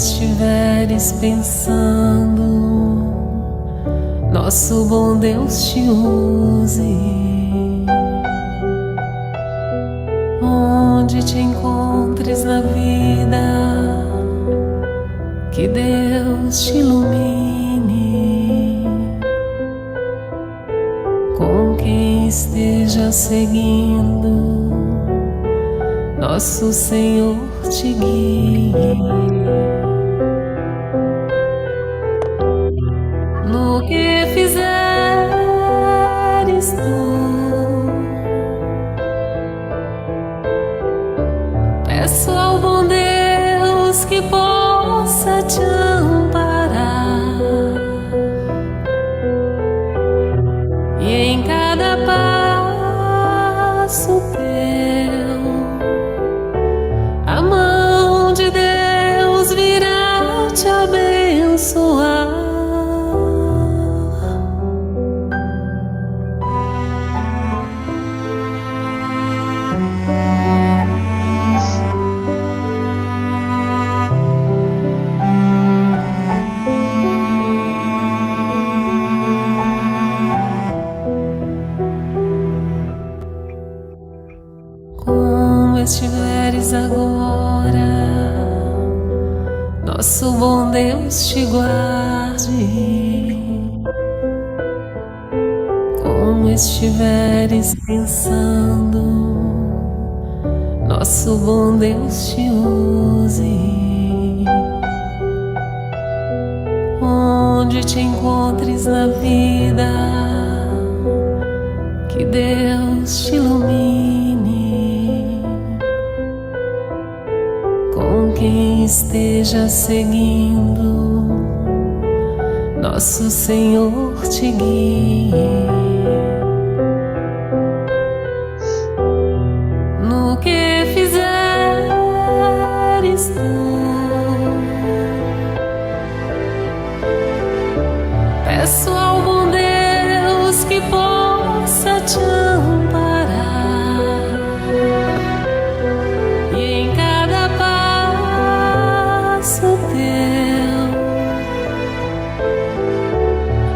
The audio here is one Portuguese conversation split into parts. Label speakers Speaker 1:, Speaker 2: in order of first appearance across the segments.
Speaker 1: estiveres pensando, nosso bom Deus te use. Onde te encontres na vida, que Deus te ilumine. Com quem esteja seguindo, nosso Senhor te guie. No que fizeres tu, peço ao bom Deus que possa te amparar, e em cada passo teu, a mão de Deus virá te abençoar. Como estiveres agora, nosso bom Deus te guarde. Como estiveres pensando, nosso bom Deus te use. Onde te encontres na vida, que Deus te ilumine. Com quem esteja seguindo, nosso Senhor te guie. No que fizeres tu, peço ao bom Deus que possa te amparar, e em cada passo teu,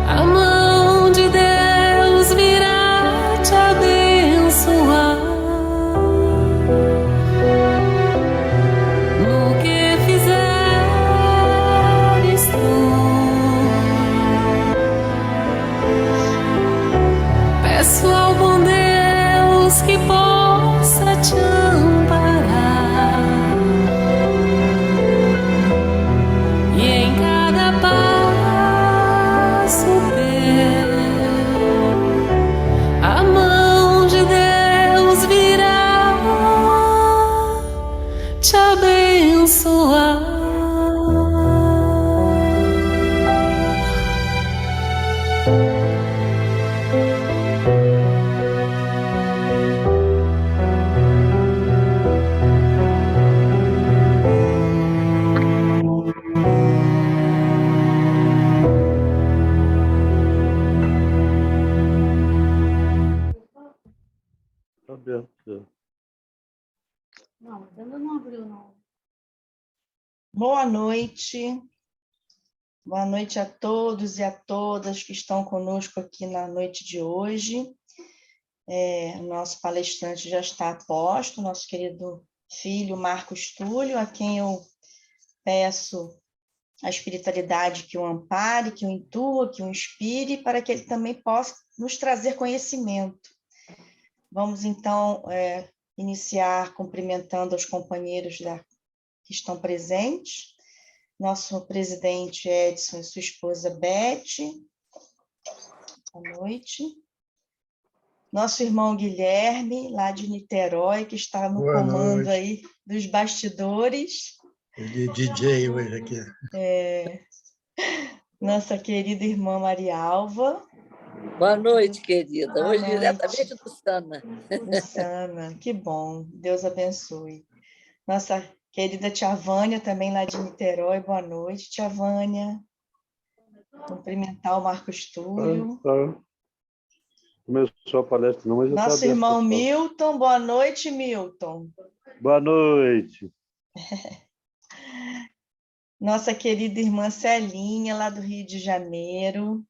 Speaker 1: a mão de Deus virá te abençoar. No que fizeres tu, peço ao bom Deus que possa te amparar, e em cada passo teu, a mão de Deus virá te abençoar.
Speaker 2: Não, ainda não abriu, não.
Speaker 3: Boa noite. Boa noite a todos e a todas que estão conosco aqui na noite de hoje. O nosso palestrante já está a posto, nosso querido filho Marcos Túlio, a quem eu peço a espiritualidade que o ampare, que o intua, que o inspire, para que ele também possa nos trazer conhecimento. Vamos, então, iniciar cumprimentando os companheiros que estão presentes. Nosso presidente Edson e sua esposa Beth. Boa noite. Nosso irmão Guilherme, lá de Niterói, que está no comando aí dos bastidores.
Speaker 4: Ele é DJ hoje aqui.
Speaker 3: Nossa querida irmã Marialva.
Speaker 5: Boa noite, querida.
Speaker 3: Boa
Speaker 5: Hoje,
Speaker 3: noite.
Speaker 5: diretamente do Sana.
Speaker 3: Do Sana, que bom. Deus abençoe. Nossa querida tia Vânia, também lá de Niterói. Boa noite, tia Vânia. Cumprimentar o Marcos Túlio.
Speaker 6: Começou a palestra, não, mas já
Speaker 3: Nosso
Speaker 6: tá
Speaker 3: irmão
Speaker 6: aberto.
Speaker 3: Milton. Boa noite, Milton.
Speaker 6: Boa noite.
Speaker 3: Nossa querida irmã Celinha, lá do Rio de Janeiro.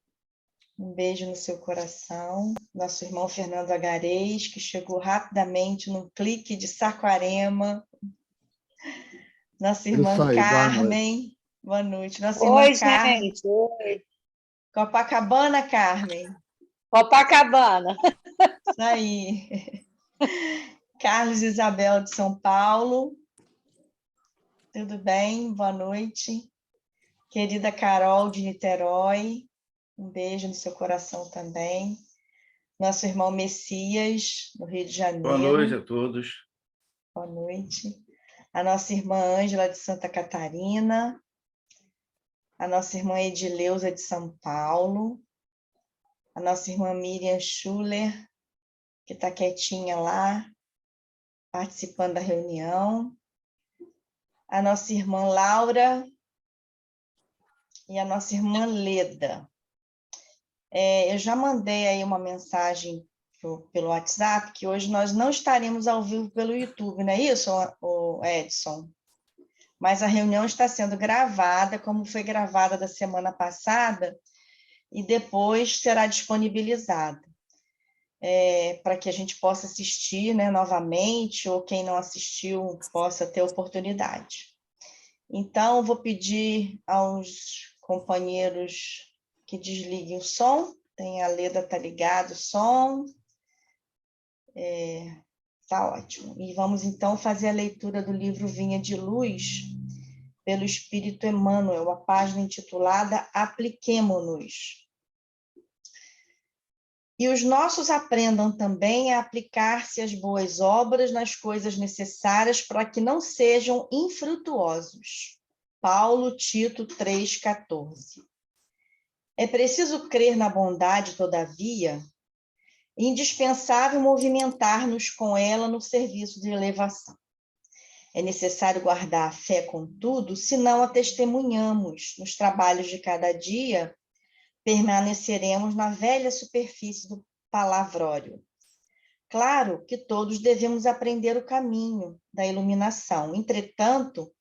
Speaker 3: Um beijo no seu coração. Nosso irmão Fernando Agarês, que chegou rapidamente num clique de Saquarema. Nossa
Speaker 4: Isso
Speaker 3: irmã
Speaker 4: aí, boa noite.
Speaker 3: Carmen. Boa noite. Nossa irmã
Speaker 5: Oi,
Speaker 3: Carmen.
Speaker 5: gente. Oi.
Speaker 3: Copacabana, Carmen.
Speaker 5: Copacabana.
Speaker 3: Isso aí. Carlos Isabel de São Paulo. Tudo bem? Boa noite. Querida Carol de Niterói. Um beijo no seu coração também. Nosso irmão Messias, do Rio de Janeiro.
Speaker 6: Boa noite a todos.
Speaker 3: Boa noite. A nossa irmã Ângela, de Santa Catarina. A nossa irmã Edileuza, de São Paulo. A nossa irmã Miriam Schuller, que está quietinha lá, participando da reunião. A nossa irmã Laura e a nossa irmã Leda. Eu já mandei aí uma mensagem pelo WhatsApp, que hoje nós não estaremos ao vivo pelo YouTube, não é isso, Edson? Mas a reunião está sendo gravada, como foi gravada da semana passada, e depois será disponibilizada, para que a gente possa assistir, né, novamente, ou quem não assistiu possa ter oportunidade. Então, vou pedir aos companheiros que desliguem o som. Tem a Leda, está ligado o som. Tá ótimo. E vamos, então, fazer a leitura do livro Vinha de Luz, pelo Espírito Emmanuel, a página intitulada Apliquemo-nos. E os nossos aprendam também a aplicar-se às boas obras nas coisas necessárias para que não sejam infrutuosos. Paulo, Tito 3,14. É preciso crer na bondade, todavia, indispensável movimentar-nos com ela no serviço de elevação. É necessário guardar a fé, contudo, senão a testemunhamos nos trabalhos de cada dia, permaneceremos na velha superfície do palavrório. Claro que todos devemos aprender o caminho da iluminação. Entretanto,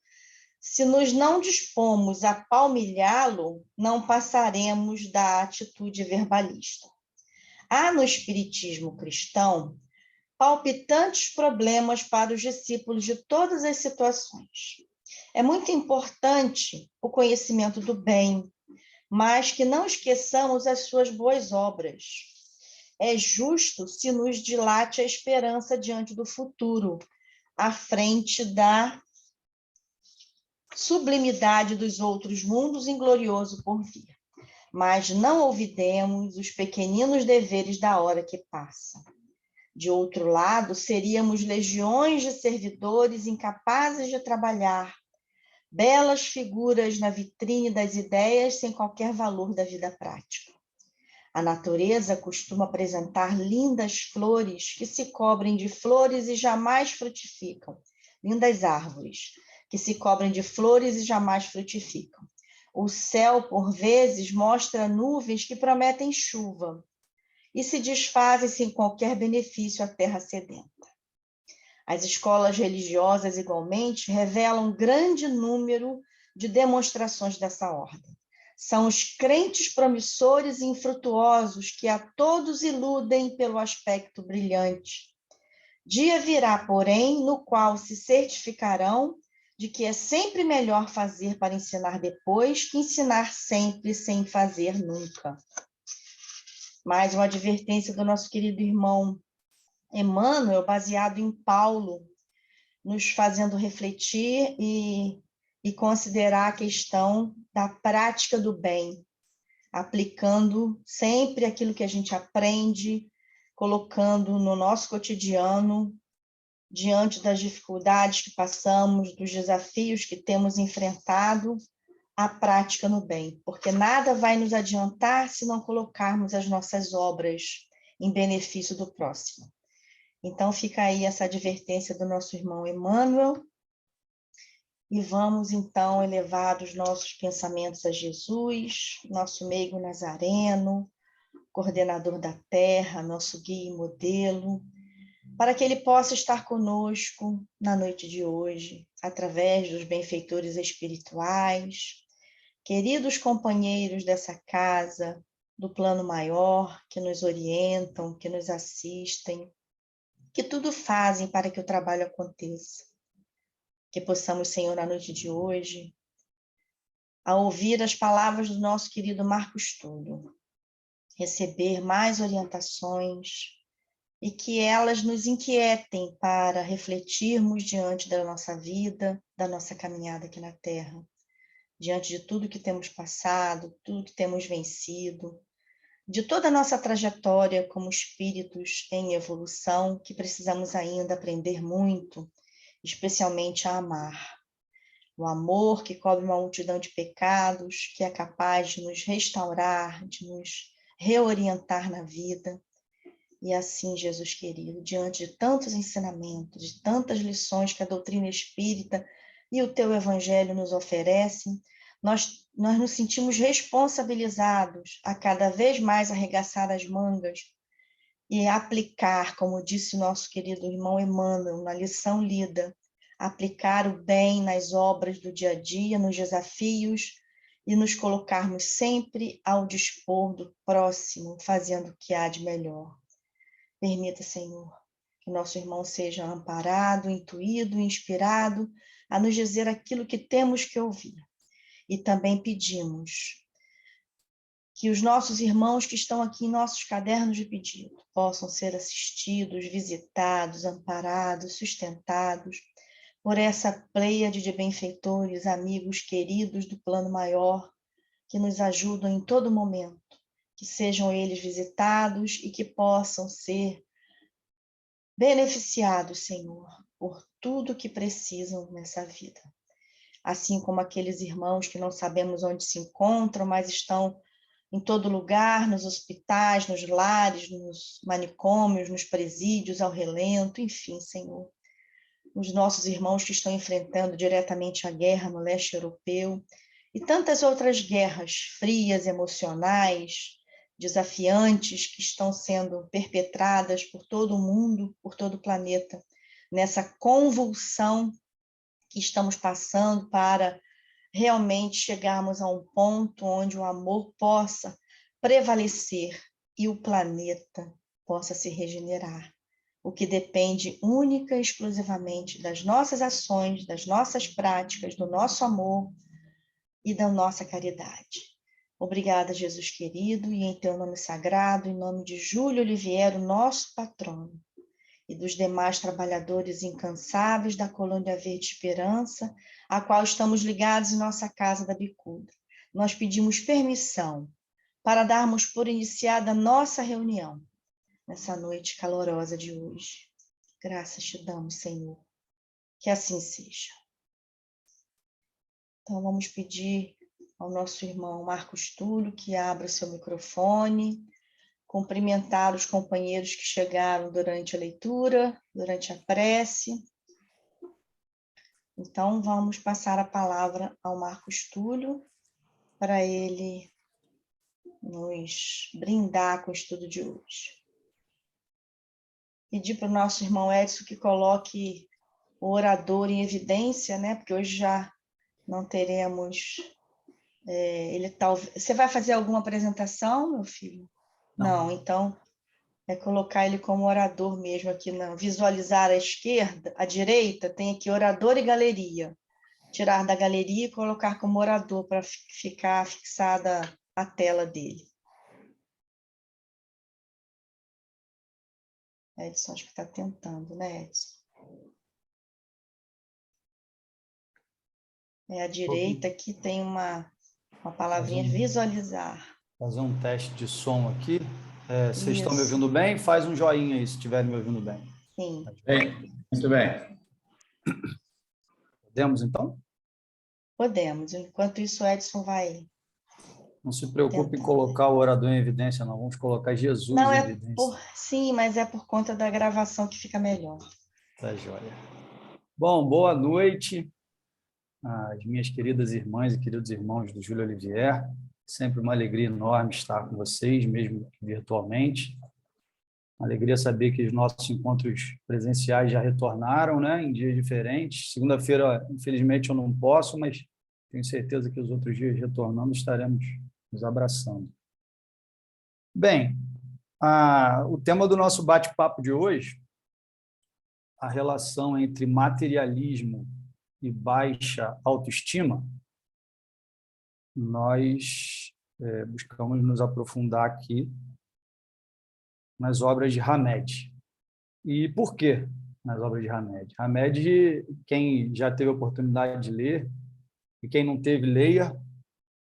Speaker 3: se nos não dispomos a palmilhá-lo, não passaremos da atitude verbalista. Há no espiritismo cristão palpitantes problemas para os discípulos de todas as situações. É muito importante o conhecimento do bem, mas que não esqueçamos as suas boas obras. É justo se nos dilate a esperança diante do futuro, à frente da sublimidade dos outros mundos inglorioso por vir. Mas não olvidemos os pequeninos deveres da hora que passa. De outro lado, seríamos legiões de servidores incapazes de trabalhar, belas figuras na vitrine das ideias sem qualquer valor da vida prática. A natureza costuma apresentar lindas flores que se cobrem de flores e jamais frutificam. Lindas árvores que se cobrem de flores e jamais frutificam. O céu, por vezes, mostra nuvens que prometem chuva e se desfazem sem qualquer benefício à terra sedenta. As escolas religiosas, igualmente, revelam grande número de demonstrações dessa ordem. São os crentes promissores e infrutuosos que a todos iludem pelo aspecto brilhante. Dia virá, porém, no qual se certificarão de que é sempre melhor fazer para ensinar depois que ensinar sempre sem fazer nunca. Mais uma advertência do nosso querido irmão Emmanuel, baseado em Paulo, nos fazendo refletir e considerar a questão da prática do bem, aplicando sempre aquilo que a gente aprende, colocando no nosso cotidiano, diante das dificuldades que passamos, dos desafios que temos enfrentado, a prática no bem, porque nada vai nos adiantar se não colocarmos as nossas obras em benefício do próximo. Então, fica aí essa advertência do nosso irmão Emmanuel, e vamos, então, elevar os nossos pensamentos a Jesus, nosso meigo nazareno, coordenador da terra, nosso guia e modelo, para que ele possa estar conosco na noite de hoje, através dos benfeitores espirituais, queridos companheiros dessa casa, do plano maior, que nos orientam, que nos assistem, que tudo fazem para que o trabalho aconteça. Que possamos, Senhor, na noite de hoje, a ouvir as palavras do nosso querido Marcos Túlio, receber mais orientações e que elas nos inquietem para refletirmos diante da nossa vida, da nossa caminhada aqui na Terra, diante de tudo que temos passado, tudo que temos vencido, de toda a nossa trajetória como espíritos em evolução, que precisamos ainda aprender muito, especialmente a amar. O amor que cobre uma multidão de pecados, que é capaz de nos restaurar, de nos reorientar na vida. E assim, Jesus querido, diante de tantos ensinamentos, de tantas lições que a doutrina espírita e o teu evangelho nos oferecem, nós nos sentimos responsabilizados a cada vez mais arregaçar as mangas e aplicar, como disse nosso querido irmão Emmanuel, na lição lida, aplicar o bem nas obras do dia a dia, nos desafios, e nos colocarmos sempre ao dispor do próximo, fazendo o que há de melhor. Permita, Senhor, que nosso irmão seja amparado, intuído, inspirado a nos dizer aquilo que temos que ouvir. E também pedimos que os nossos irmãos que estão aqui em nossos cadernos de pedido possam ser assistidos, visitados, amparados, sustentados por essa pleiade de benfeitores, amigos queridos do plano maior, que nos ajudam em todo momento, que sejam eles visitados e que possam ser beneficiados, Senhor, por tudo que precisam nessa vida. Assim como aqueles irmãos que não sabemos onde se encontram, mas estão em todo lugar, nos hospitais, nos lares, nos manicômios, nos presídios, ao relento, enfim, Senhor. Os nossos irmãos que estão enfrentando diretamente a guerra no leste europeu e tantas outras guerras frias, emocionais, desafiantes que estão sendo perpetradas por todo o mundo, por todo o planeta, nessa convulsão que estamos passando para realmente chegarmos a um ponto onde o amor possa prevalecer e o planeta possa se regenerar, o que depende única e exclusivamente das nossas ações, das nossas práticas, do nosso amor e da nossa caridade. Obrigada, Jesus querido, e em teu nome sagrado, em nome de Júlio Oliviero, nosso patrono, e dos demais trabalhadores incansáveis da Colônia Verde Esperança, a qual estamos ligados em nossa casa da Bicuda. Nós pedimos permissão para darmos por iniciada a nossa reunião, nessa noite calorosa de hoje. Graças te damos, Senhor, que assim seja. Então, vamos pedir ao nosso irmão Marcos Túlio que abra seu microfone, cumprimentar os companheiros que chegaram durante a leitura, durante a prece. Então, vamos passar a palavra ao Marcos Túlio, para ele nos brindar com o estudo de hoje. Pedir para o nosso irmão Edson que coloque o orador em evidência, né? Porque hoje já não teremos... Você vai fazer alguma apresentação, meu filho? Não, então é colocar ele como orador mesmo aqui, visualizar à esquerda, à direita, tem aqui orador e galeria. Tirar da galeria e colocar como orador para ficar fixada a tela dele. Edson, acho que está tentando, né, Edson? À direita aqui tem uma palavrinha, visualizar.
Speaker 6: Fazer um teste de som aqui. Vocês estão me
Speaker 3: Isso.
Speaker 6: ouvindo bem? Faz um joinha aí se estiverem me ouvindo bem.
Speaker 3: Sim.
Speaker 6: Bem, muito bem. Podemos, então?
Speaker 3: Podemos. Enquanto isso, o Edson vai...
Speaker 6: Não se preocupe em
Speaker 3: tentar.
Speaker 6: colocar o orador em evidência, não. Vamos colocar Jesus
Speaker 3: Não,
Speaker 6: em evidência.
Speaker 3: Sim, mas é por conta da gravação que fica melhor.
Speaker 6: Tá joia. Bom, boa noite às minhas queridas irmãs e queridos irmãos do Júlio Olivier. Sempre uma alegria enorme estar com vocês, mesmo virtualmente. Alegria saber que os nossos encontros presenciais já retornaram, né, em dias diferentes. Segunda-feira, infelizmente, eu não posso, mas tenho certeza que os outros dias, retornando, estaremos nos abraçando. Bem, o tema do nosso bate-papo de hoje, a relação entre materialismo e baixa autoestima, nós buscamos nos aprofundar aqui nas obras de Hamed. E por quê nas obras de Hamed? Hamed, quem já teve a oportunidade de ler, e quem não teve, leia,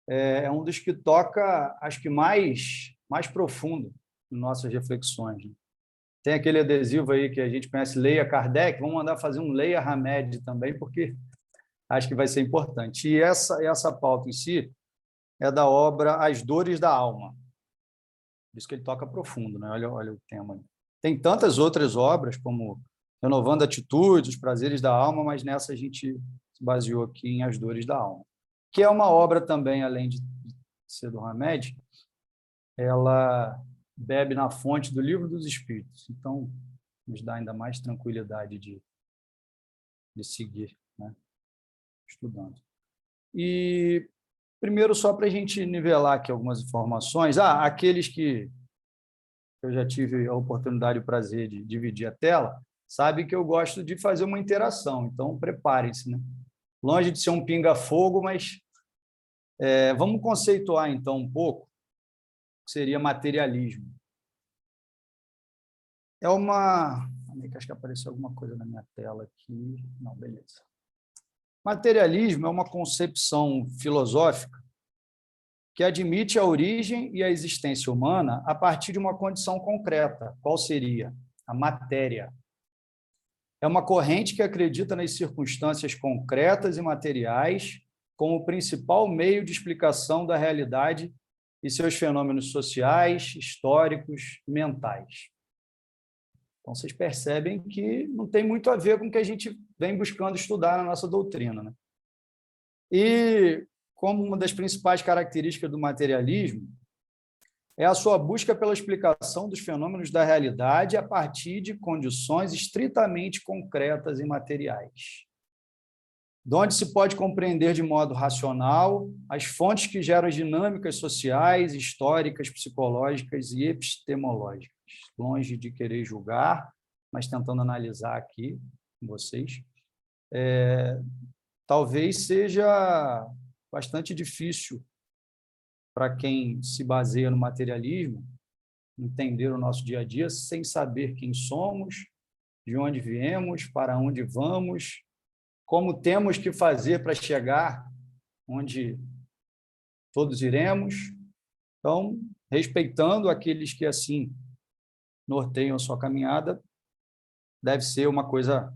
Speaker 6: é um dos que toca, acho que mais profundo em nossas reflexões. Né? Tem aquele adesivo aí que a gente conhece, Leia Kardec, vamos mandar fazer um Leia Hamed também, porque acho que vai ser importante. E essa pauta em si é da obra As Dores da Alma. Por isso que ele toca profundo, né? Olha o tema aí. Tem tantas outras obras, como Renovando Atitudes, Os Prazeres da Alma, mas nessa a gente se baseou aqui em As Dores da Alma, que é uma obra também, além de ser do Hamed, ela bebe na fonte do Livro dos Espíritos. Então, nos dá ainda mais tranquilidade de seguir, né? Estudando. E, primeiro, só para a gente nivelar aqui algumas informações, aqueles que eu já tive a oportunidade e o prazer de dividir a tela, sabem que eu gosto de fazer uma interação, então preparem-se, né? Longe de ser um pinga-fogo, mas vamos conceituar, então, um pouco o que seria materialismo. Acho que apareceu alguma coisa na minha tela aqui. Não, beleza. Materialismo é uma concepção filosófica que admite a origem e a existência humana a partir de uma condição concreta. Qual seria? A matéria. É uma corrente que acredita nas circunstâncias concretas e materiais como o principal meio de explicação da realidade e seus fenômenos sociais, históricos e mentais. Então, vocês percebem que não tem muito a ver com o que a gente vem buscando estudar na nossa doutrina, né? E, como uma das principais características do materialismo, é a sua busca pela explicação dos fenômenos da realidade a partir de condições estritamente concretas e materiais, de onde se pode compreender de modo racional as fontes que geram as dinâmicas sociais, históricas, psicológicas e epistemológicas. Longe de querer julgar, mas tentando analisar aqui com vocês, talvez seja bastante difícil para quem se baseia no materialismo entender o nosso dia a dia sem saber quem somos, de onde viemos, para onde vamos, como temos que fazer para chegar onde todos iremos. Então, respeitando aqueles que assim norteiam a sua caminhada, deve ser uma coisa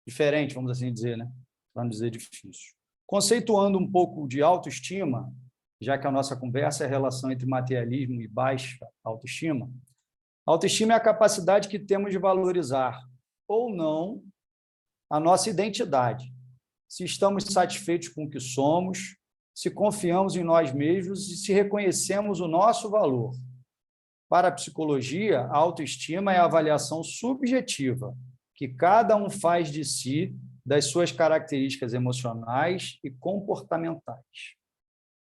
Speaker 6: diferente, vamos assim dizer, né? Para não dizer difícil. Conceituando um pouco de autoestima, já que a nossa conversa é a relação entre materialismo e baixa autoestima, autoestima é a capacidade que temos de valorizar ou não a nossa identidade, se estamos satisfeitos com o que somos, se confiamos em nós mesmos e se reconhecemos o nosso valor. Para a psicologia, a autoestima é a avaliação subjetiva que cada um faz de si, das suas características emocionais e comportamentais.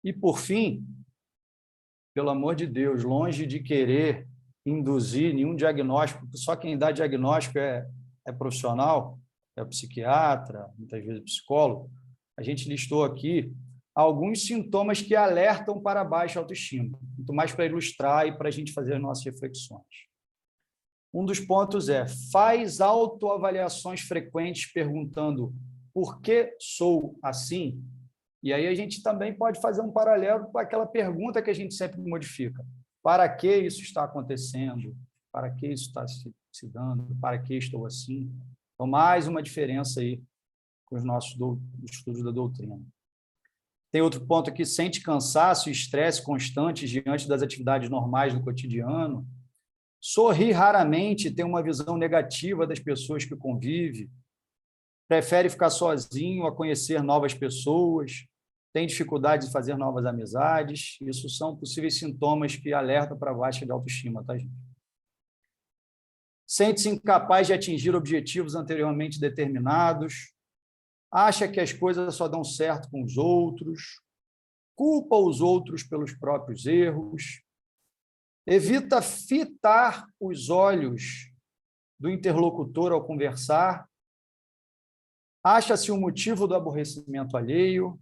Speaker 6: E, por fim, pelo amor de Deus, longe de querer induzir nenhum diagnóstico, porque só quem dá diagnóstico é profissional, é o psiquiatra, muitas vezes o psicólogo, a gente listou aqui alguns sintomas que alertam para a baixa autoestima, muito mais para ilustrar e para a gente fazer as nossas reflexões. Um dos pontos faz autoavaliações frequentes perguntando por que sou assim? E aí a gente também pode fazer um paralelo com aquela pergunta que a gente sempre modifica. Para que isso está acontecendo? Para que isso está se dando? Para que estou assim? Então, mais uma diferença aí com os nossos estudos da doutrina. Tem outro ponto aqui, sente cansaço e estresse constantes diante das atividades normais do cotidiano, sorri raramente, tem uma visão negativa das pessoas que convive, prefere ficar sozinho a conhecer novas pessoas, tem dificuldade de fazer novas amizades. Isso são possíveis sintomas que alertam para a baixa de autoestima, tá, gente? sente-se incapaz de atingir objetivos anteriormente determinados, acha que as coisas só dão certo com os outros, culpa os outros pelos próprios erros, evita fitar os olhos do interlocutor ao conversar, acha-se o motivo do aborrecimento alheio,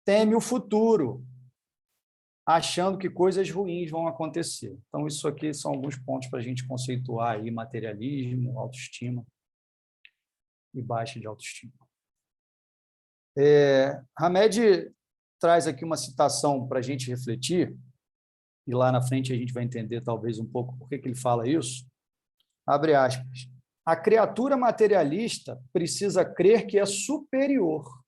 Speaker 6: teme o futuro, achando que coisas ruins vão acontecer. Então, isso aqui são alguns pontos para a gente conceituar aí materialismo, autoestima e baixa de autoestima. Hamed traz aqui uma citação para a gente refletir, e lá na frente a gente vai entender talvez um pouco por que ele fala isso. Abre aspas. A criatura materialista precisa crer que é superior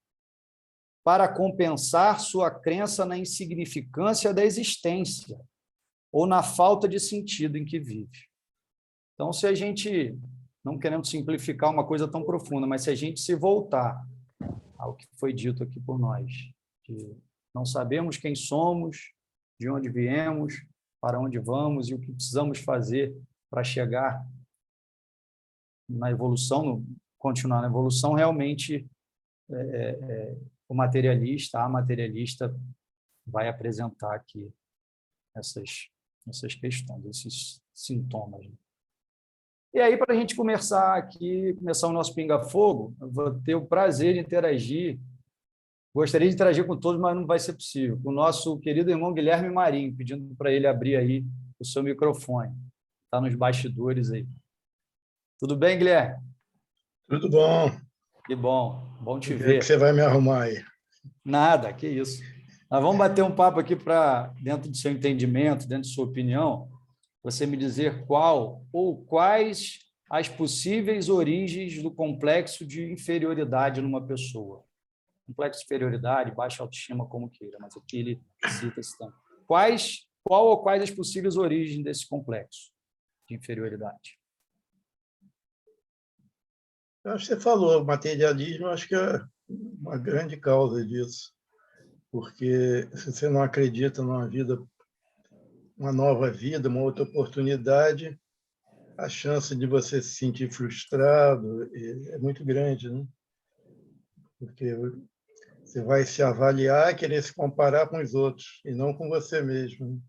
Speaker 6: para compensar sua crença na insignificância da existência ou na falta de sentido em que vive. Então, se a gente, não querendo simplificar uma coisa tão profunda, mas se a gente se voltar ao que foi dito aqui por nós, que não sabemos quem somos, de onde viemos, para onde vamos e o que precisamos fazer para chegar na evolução, continuar na evolução, realmente o materialista, a materialista vai apresentar aqui essas questões, esses sintomas. E aí, para a gente começar o nosso pinga-fogo, eu vou ter o prazer de interagir. Gostaria de interagir com todos, mas não vai ser possível. Com o nosso querido irmão Guilherme Marinho, pedindo para ele abrir aí o seu microfone. Está nos bastidores aí. Tudo bem, Guilherme?
Speaker 4: Tudo bom.
Speaker 6: Que bom. Bom te
Speaker 4: O
Speaker 6: ver.
Speaker 4: que você vai me arrumar aí?
Speaker 6: Nada, que isso. Nós vamos bater um papo aqui para, dentro do seu entendimento, dentro de sua opinião, você me dizer qual ou quais as possíveis origens do complexo de inferioridade numa pessoa. Complexo de inferioridade, baixa autoestima, como queira, mas aqui ele cita esse tema. Qual ou quais as possíveis origens desse complexo de inferioridade?
Speaker 4: Acho que você falou, o materialismo acho que é uma grande causa disso, porque se você não acredita numa vida, uma nova vida, uma outra oportunidade, a chance de você se sentir frustrado é muito grande, né? Porque você vai se avaliar e querer se comparar com os outros, e não com você mesmo.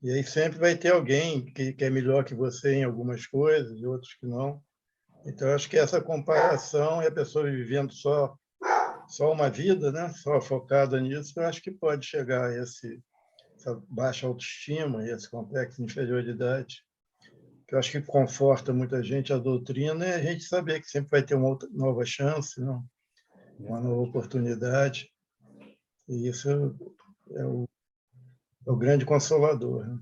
Speaker 4: E aí sempre vai ter alguém que é melhor que você em algumas coisas, e outros que não. Então, eu acho que essa comparação e a pessoa vivendo só uma vida, né? Só focada nisso, eu acho que pode chegar a essa baixa autoestima e esse complexo de inferioridade. Que eu acho que conforta muita gente a doutrina é a gente saber que sempre vai ter uma outra, nova chance, não? Uma nova oportunidade. E isso é o grande consolador. Né?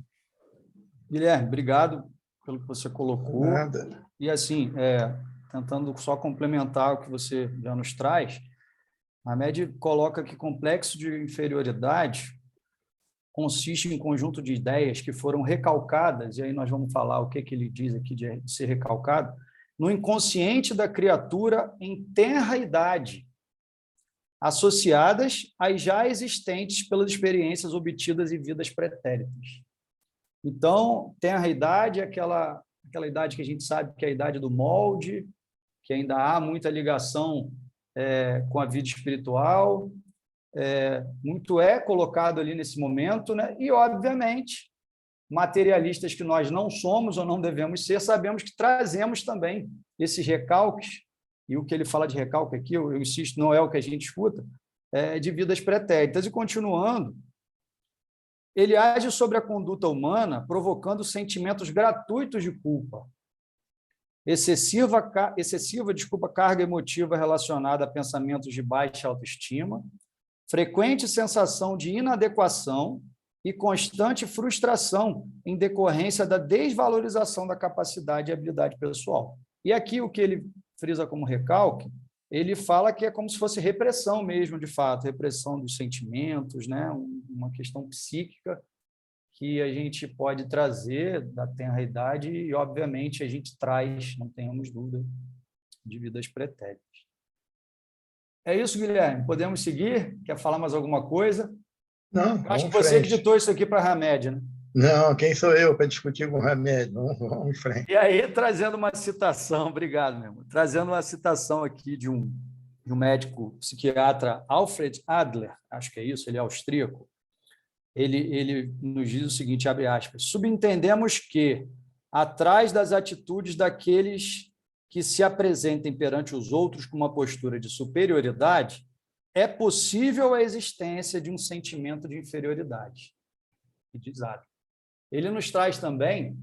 Speaker 6: Guilherme, obrigado pelo que você colocou.
Speaker 4: Nada.
Speaker 6: E, assim, tentando só complementar o que você já nos traz, a Hamed coloca que complexo de inferioridade consiste em conjunto de ideias que foram recalcadas, e aí nós vamos falar o que ele diz aqui de ser recalcado, no inconsciente da criatura em tenra idade, associadas às já existentes pelas experiências obtidas em vidas pretéritas. Então, tenra idade é aquela idade que a gente sabe que é a idade do molde, que ainda há muita ligação com a vida espiritual, muito é colocado ali nesse momento, né? E, obviamente, materialistas que nós não somos ou não devemos ser, sabemos que trazemos também esses recalques, e o que ele fala de recalque aqui, eu insisto, não é o que a gente escuta, de vidas pretéritas. E, continuando, ele age sobre a conduta humana, provocando sentimentos gratuitos de culpa, excessiva carga emotiva relacionada a pensamentos de baixa autoestima, frequente sensação de inadequação e constante frustração em decorrência da desvalorização da capacidade e habilidade pessoal. E aqui o que ele frisa como recalque, ele fala que é como se fosse repressão mesmo, de fato, repressão dos sentimentos, né? Uma questão psíquica que a gente pode trazer da tenra idade e, obviamente, a gente traz, não tenhamos dúvida, de vidas pretéritas. É isso, Guilherme. Podemos seguir? Quer falar mais alguma coisa?
Speaker 4: Não,
Speaker 6: Acho que você que ditou isso aqui para a Hamed, né?
Speaker 4: Não, quem sou eu para discutir com o remédio? Vamos em frente.
Speaker 6: E aí, trazendo uma citação, obrigado, meu irmão, trazendo uma citação aqui de um médico psiquiatra, Alfred Adler, acho que é isso, ele é austríaco, ele nos diz o seguinte, abre aspas, subentendemos que, atrás das atitudes daqueles que se apresentem perante os outros com uma postura de superioridade, é possível a existência de um sentimento de inferioridade. E diz Adler. Ele nos traz também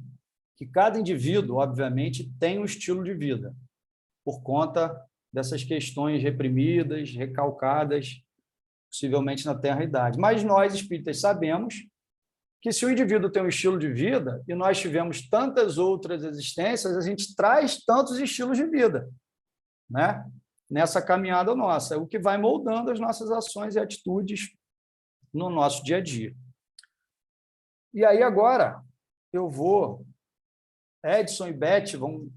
Speaker 6: que cada indivíduo, obviamente, tem um estilo de vida, por conta dessas questões reprimidas, recalcadas, possivelmente na tenra-idade. Mas nós, espíritas, sabemos que se o indivíduo tem um estilo de vida, e nós tivemos tantas outras existências, a gente traz tantos estilos de vida, né? Nessa caminhada nossa, o que vai moldando as nossas ações e atitudes no nosso dia a dia. E aí, agora, eu vou... Edson e Beth vão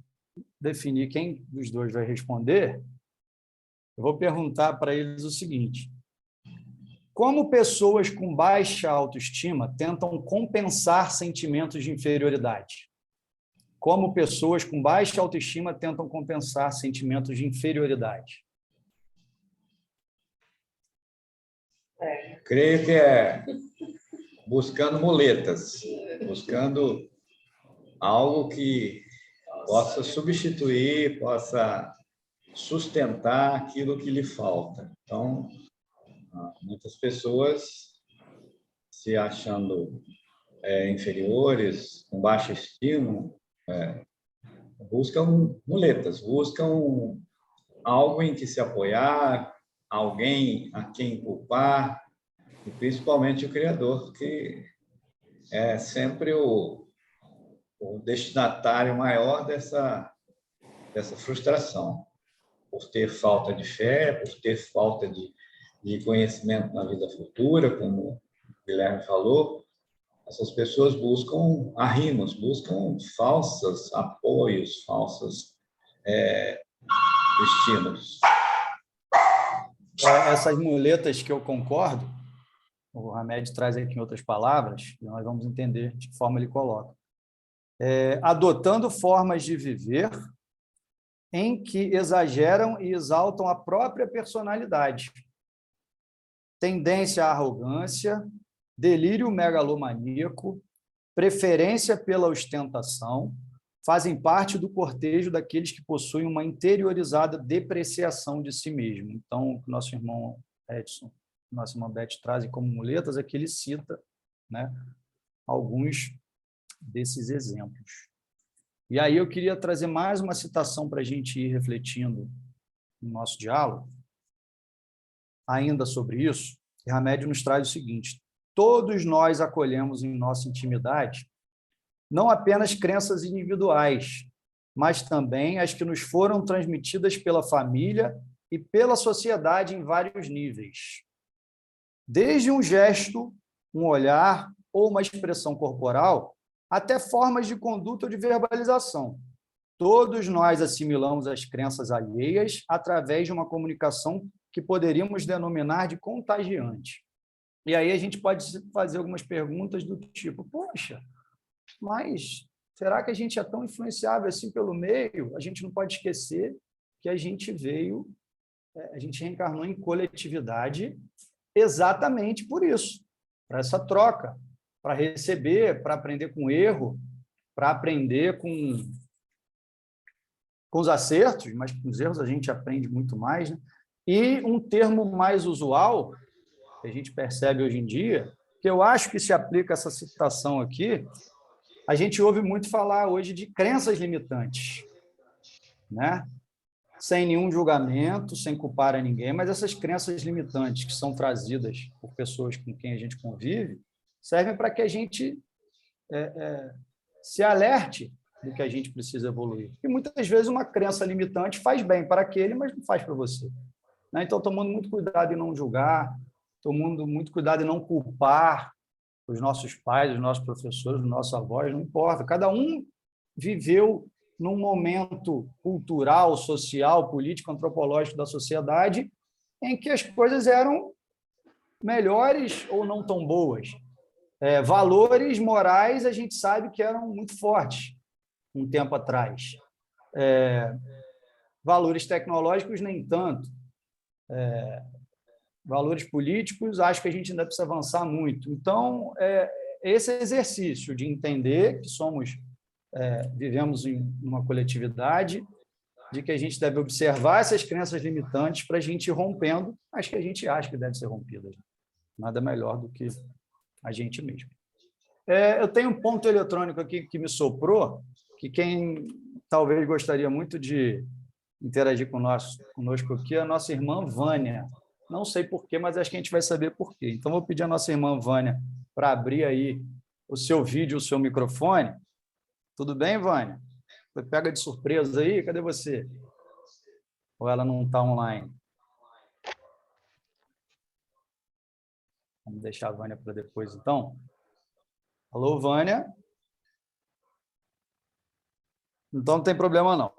Speaker 6: definir quem dos dois vai responder. Eu vou perguntar para eles o seguinte: como pessoas com baixa autoestima tentam compensar sentimentos de inferioridade? Como pessoas com baixa autoestima tentam compensar sentimentos de inferioridade?
Speaker 7: Creio que é buscando muletas, buscando algo que possa substituir, possa sustentar aquilo que lhe falta. Então, muitas pessoas se achando inferiores, com baixa estima, buscam muletas, buscam algo em que se apoiar, alguém a quem culpar, e principalmente o Criador, que é sempre o destinatário maior dessa frustração, por ter falta de fé, por ter falta de conhecimento na vida futura, como o Guilherme falou. Essas pessoas buscam arrimos, buscam falsos apoios, falsos estímulos.
Speaker 6: Essas muletas que eu concordo, o Hamed traz aqui em outras palavras, e nós vamos entender de que forma ele coloca. Adotando formas de viver em que exageram e exaltam a própria personalidade. Tendência à arrogância, delírio megalomaníaco, preferência pela ostentação, fazem parte do cortejo daqueles que possuem uma interiorizada depreciação de si mesmo. Então, o que nosso irmão Edson, nossa irmã Beth trazem como muletas, aqui ele cita, né, alguns desses exemplos. E aí eu queria trazer mais uma citação para a gente ir refletindo no nosso diálogo, ainda sobre isso. E Hamed nos traz o seguinte: todos nós acolhemos em nossa intimidade não apenas crenças individuais, mas também as que nos foram transmitidas pela família e pela sociedade em vários níveis. Desde um gesto, um olhar ou uma expressão corporal, até formas de conduta ou de verbalização. Todos nós assimilamos as crenças alheias através de uma comunicação que poderíamos denominar de contagiante. E aí a gente pode fazer algumas perguntas do tipo: poxa, mas será que a gente é tão influenciável assim pelo meio? A gente não pode esquecer que a gente reencarnou em coletividade exatamente por isso, para essa troca, para receber, para aprender com o erro, para aprender com os acertos, mas com os erros a gente aprende muito mais, né? E um termo mais usual, que a gente percebe hoje em dia, que eu acho que se aplica a essa citação aqui, a gente ouve muito falar hoje de crenças limitantes, né? Sem nenhum julgamento, sem culpar a ninguém, mas essas crenças limitantes que são trazidas por pessoas com quem a gente convive, servem para que a gente se alerte do que a gente precisa evoluir. E muitas vezes uma crença limitante faz bem para aquele, mas não faz para você, né? Então, tomando muito cuidado em não julgar, tomando muito cuidado em não culpar os nossos pais, os nossos professores, os nossos avós, não importa. Cada um viveu num momento cultural, social, político, antropológico da sociedade em que as coisas eram melhores ou não tão boas. Valores morais a gente sabe que eram muito fortes um tempo atrás. Valores tecnológicos, nem tanto. Valores políticos, acho que a gente ainda precisa avançar muito. Então, esse exercício de entender que vivemos em uma coletividade, de que a gente deve observar essas crenças limitantes para a gente ir rompendo as que a gente acha que devem ser rompidas. Nada melhor do que a gente mesmo. Eu tenho um ponto eletrônico aqui que me soprou, que quem talvez gostaria muito de interagir conosco aqui é a nossa irmã Vânia. Não sei porquê, mas acho que a gente vai saber porquê. Então, vou pedir a nossa irmã Vânia para abrir aí o seu vídeo, o seu microfone. Tudo bem, Vânia? Você pega de surpresa aí? Cadê você? Ou ela não está online? Vamos deixar a Vânia para depois, então. Alô, Vânia? Então, não tem problema, não.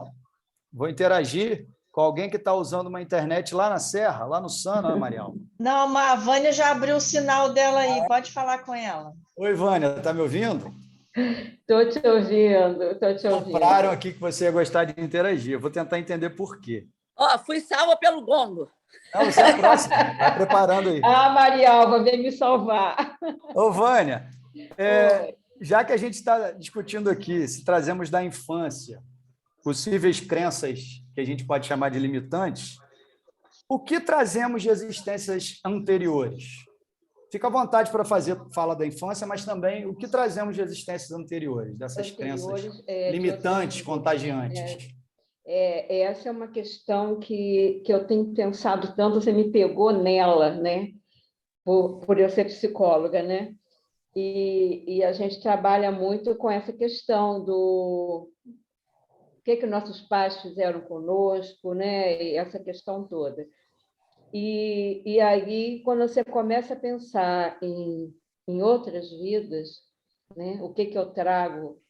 Speaker 6: Vou interagir com alguém que está usando uma internet lá na Serra, lá no Sana, Marial.
Speaker 3: Não, a Vânia já abriu o sinal dela aí, pode falar com ela.
Speaker 6: Oi, Vânia, está me ouvindo?
Speaker 5: Estou te ouvindo, estou te ouvindo.
Speaker 6: Compraram aqui que você ia gostar de interagir. Eu vou tentar entender por quê.
Speaker 8: Fui salva pelo gongo.
Speaker 6: Não, você é a próxima. Vai preparando aí.
Speaker 5: Marialva, vem me salvar.
Speaker 6: Ô, Vânia, já que a gente está discutindo aqui, se trazemos da infância possíveis crenças que a gente pode chamar de limitantes, o que trazemos de existências anteriores? Fica à vontade para fala da infância, mas também o que trazemos de existências anteriores, dessas crenças limitantes, contagiantes.
Speaker 5: Essa é uma questão que eu tenho pensado tanto, você me pegou nela, né? Por eu ser psicóloga, né? E a gente trabalha muito com essa questão do que nossos pais fizeram conosco, né? E essa questão toda. E aí, quando você começa a pensar em outras vidas, né? O que eu trago,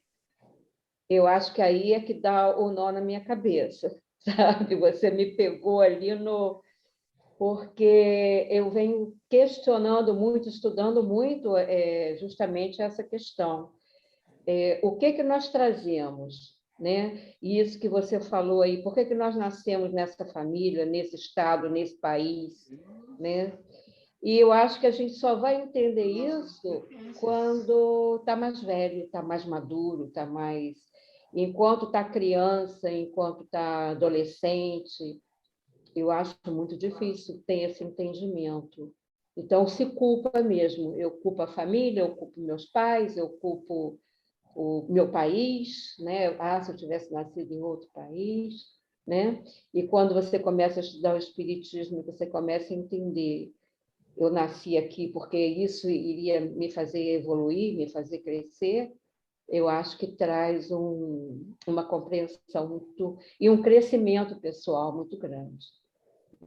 Speaker 5: eu acho que aí é que dá o nó na minha cabeça, sabe? Você me pegou ali porque eu venho questionando muito, estudando muito justamente essa questão. O que nós trazemos, né? E isso que você falou aí, por que nós nascemos nessa família, nesse estado, nesse país, né? E eu acho que a gente só vai entender isso quando está mais velho, está mais maduro, está mais... Enquanto está criança, enquanto está adolescente, eu acho muito difícil ter esse entendimento. Então, se culpa mesmo. Eu culpo a família, eu culpo meus pais, eu culpo o meu país, né? Se eu tivesse nascido em outro país, né? E quando você começa a estudar o espiritismo, você começa a entender, eu nasci aqui porque isso iria me fazer evoluir, me fazer crescer, eu acho que traz uma compreensão e um crescimento pessoal muito grande,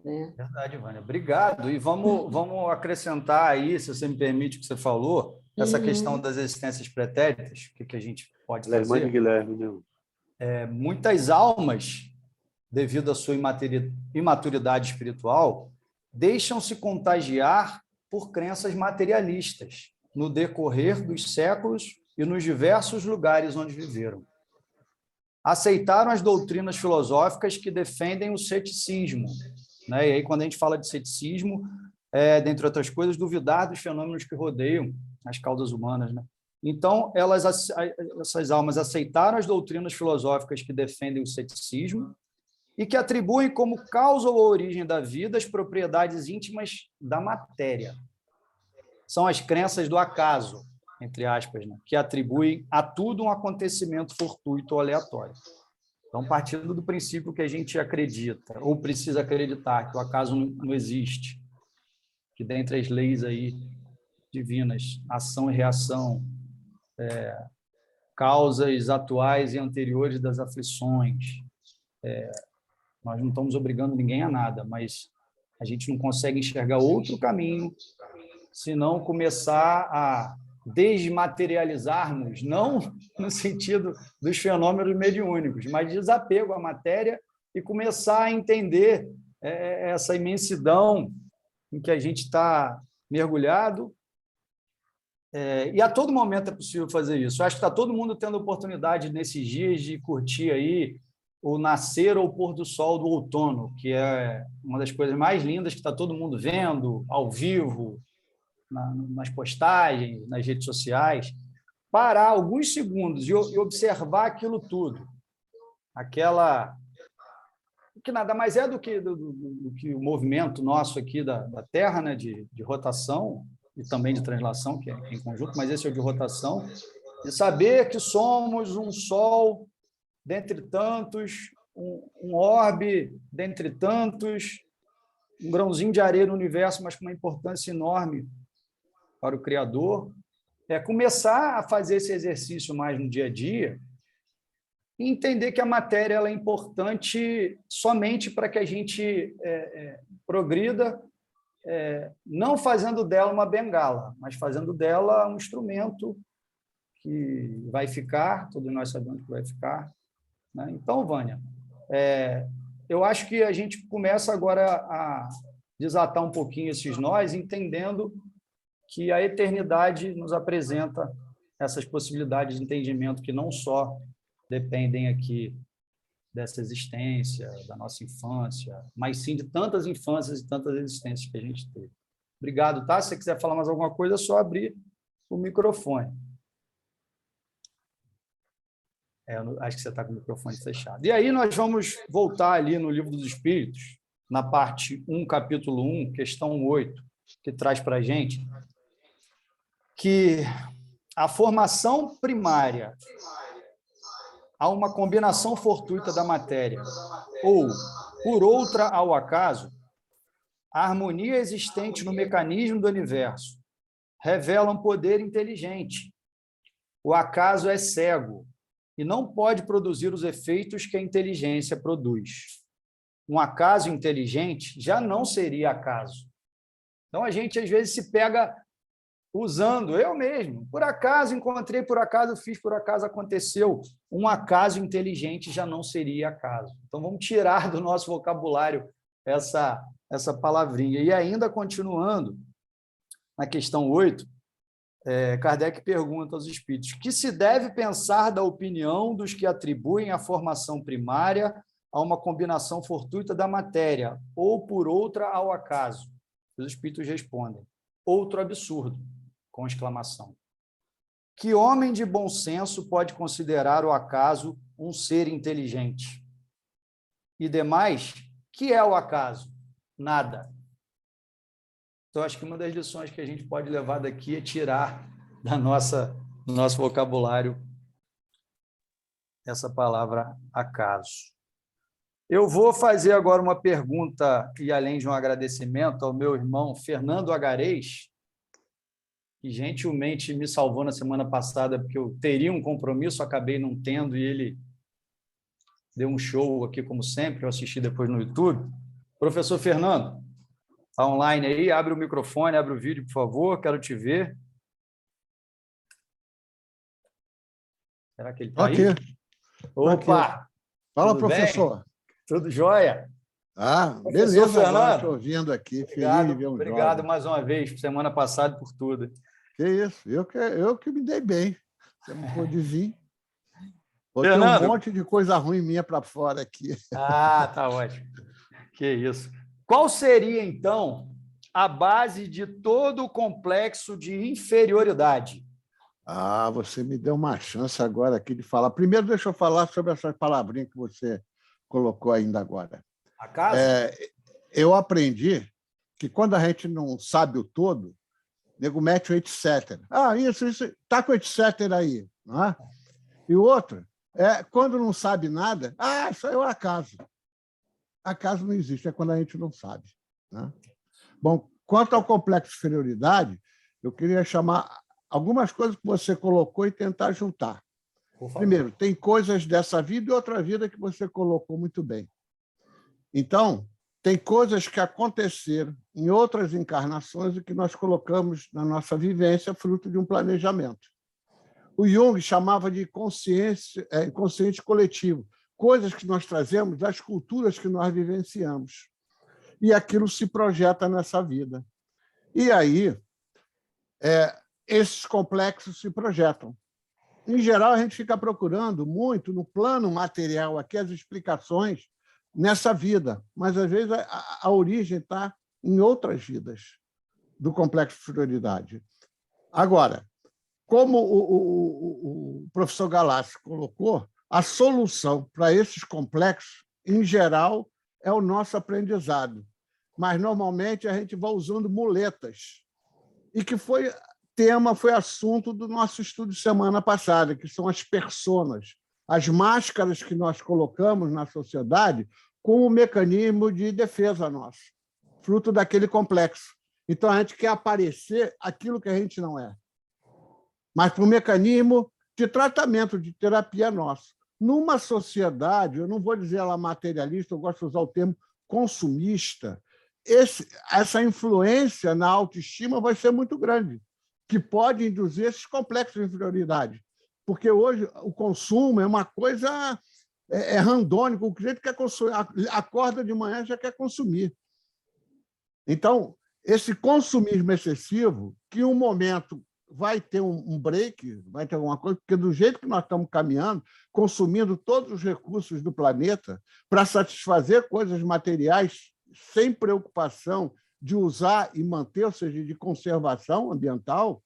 Speaker 5: né?
Speaker 6: Verdade, Vânia. Obrigado. E vamos acrescentar aí, se você me permite, o que você falou, essa questão das existências pretéritas, o que a gente pode fazer.
Speaker 9: Irmã de Guilherme, né?
Speaker 6: Muitas almas, devido à sua imaturidade espiritual, deixam-se contagiar por crenças materialistas no decorrer dos séculos e nos diversos lugares onde viveram. Aceitaram as doutrinas filosóficas que defendem o ceticismo, né? E aí, quando a gente fala de ceticismo, dentre outras coisas, duvidar dos fenômenos que rodeiam as causas humanas, né? Então, essas almas aceitaram as doutrinas filosóficas que defendem o ceticismo e que atribuem como causa ou origem da vida as propriedades íntimas da matéria. São as crenças do acaso, entre aspas, né? Que atribuem a tudo um acontecimento fortuito ou aleatório. Então, partindo do princípio que a gente acredita, ou precisa acreditar, que o acaso não existe, que dentre as leis aí divinas, ação e reação, causas atuais e anteriores das aflições, nós não estamos obrigando ninguém a nada, mas a gente não consegue enxergar outro caminho senão começar a desmaterializarmos, não no sentido dos fenômenos mediúnicos, mas desapego à matéria e começar a entender essa imensidão em que a gente está mergulhado E a todo momento é possível fazer isso. Eu acho que está todo mundo tendo oportunidade nesses dias de curtir aí o nascer ou o pôr do sol do outono, que é uma das coisas mais lindas que está todo mundo vendo, ao vivo, nas postagens, nas redes sociais. Parar alguns segundos e observar aquilo tudo. Que nada mais é do que o movimento nosso aqui da Terra, né, de rotação, e também de translação, que é em conjunto, mas esse é o de rotação, e saber que somos um Sol dentre tantos, um orbe dentre tantos, um grãozinho de areia no universo, mas com uma importância enorme para o Criador. Começar a fazer esse exercício mais no dia a dia e entender que a matéria ela é importante somente para que a gente progrida, não fazendo dela uma bengala, mas fazendo dela um instrumento que vai ficar, todos nós sabemos que vai ficar, né? Então, Vânia, eu acho que a gente começa agora a desatar um pouquinho esses nós, entendendo que a eternidade nos apresenta essas possibilidades de entendimento que não só dependem aqui dessa existência, da nossa infância, mas sim de tantas infâncias e tantas existências que a gente teve. Obrigado, tá? Se você quiser falar mais alguma coisa, é só abrir o microfone. Acho que você está com o microfone fechado. E aí nós vamos voltar ali no Livro dos Espíritos, na parte 1, capítulo 1, questão 8, que traz para a gente que a formação primária a uma combinação fortuita da matéria ou, por outra, ao acaso, a harmonia existente no mecanismo do universo revela um poder inteligente. O acaso é cego e não pode produzir os efeitos que a inteligência produz. Um acaso inteligente já não seria acaso. Então, a gente, às vezes, se pega usando, eu mesmo, por acaso encontrei, por acaso fiz, por acaso aconteceu. Um acaso inteligente já não seria acaso. Então, vamos tirar do nosso vocabulário essa palavrinha. E ainda continuando, na questão 8, Kardec pergunta aos espíritos: que se deve pensar da opinião dos que atribuem a formação primária a uma combinação fortuita da matéria, ou por outra ao acaso? Os espíritos respondem: outro absurdo, com exclamação. Que homem de bom senso pode considerar o acaso um ser inteligente? E demais, que é o acaso? Nada. Então, acho que uma das lições que a gente pode levar daqui é tirar do nosso vocabulário essa palavra acaso. Eu vou fazer agora uma pergunta, e além de um agradecimento ao meu irmão Fernando Agarês, que gentilmente me salvou na semana passada, porque eu teria um compromisso, acabei não tendo, e ele deu um show aqui, como sempre, eu assisti depois no YouTube. Professor Fernando, está online aí, abre o microfone, abre o vídeo, por favor, quero te ver. Será que ele está aí? Opa!
Speaker 10: Fala, professor.
Speaker 6: Bem? Tudo jóia?
Speaker 10: Beleza,
Speaker 6: Fernando.
Speaker 10: estou ouvindo aqui.
Speaker 6: Obrigado mais uma vez, semana passada, por tudo.
Speaker 10: Que isso, eu que me dei bem. Você não pôde vir. Botei
Speaker 6: Fernando,
Speaker 10: um monte de coisa ruim minha para fora aqui.
Speaker 6: Tá ótimo. Que isso. Qual seria, então, a base de todo o complexo de inferioridade?
Speaker 10: Você me deu uma chance agora aqui de falar. Primeiro, deixa eu falar sobre essa palavrinha que você colocou ainda agora.
Speaker 6: Acaso?
Speaker 10: Eu aprendi que quando a gente não sabe o todo, o nego mete o etc. Isso, está com o etc aí. Não é? E o outro, quando não sabe nada, isso aí é um acaso. Acaso não existe, é quando a gente não sabe. Né? Bom, quanto ao complexo de inferioridade, eu queria chamar algumas coisas que você colocou e tentar juntar. Primeiro, tem coisas dessa vida e outra vida que você colocou muito bem. Então, tem coisas que aconteceram em outras encarnações e que nós colocamos na nossa vivência fruto de um planejamento. O Jung chamava de inconsciente coletivo, coisas que nós trazemos das culturas que nós vivenciamos. E aquilo se projeta nessa vida. E aí, esses complexos se projetam. Em geral, a gente fica procurando muito no plano material aqui as explicações nessa vida, mas às vezes a origem está em outras vidas do complexo de inferioridade. Agora, como o professor Galassi colocou, a solução para esses complexos, em geral, é o nosso aprendizado. Mas, normalmente, a gente vai usando muletas. E que foi assunto do nosso estudo de semana passada, que são as personas, as máscaras que nós colocamos na sociedade como mecanismo de defesa nosso, fruto daquele complexo. Então, a gente quer aparecer aquilo que a gente não é, mas para um mecanismo de tratamento, de terapia nosso. Numa sociedade, eu não vou dizer ela materialista, eu gosto de usar o termo consumista, essa influência na autoestima vai ser muito grande, que pode induzir esses complexos de inferioridade. Porque hoje o consumo é uma coisa randônica, o cliente quer consumir, acorda de manhã já quer consumir. Então, esse consumismo excessivo, que em um momento vai ter um break, vai ter alguma coisa, porque do jeito que nós estamos caminhando, consumindo todos os recursos do planeta para satisfazer coisas materiais sem preocupação de usar e manter, ou seja, de conservação ambiental,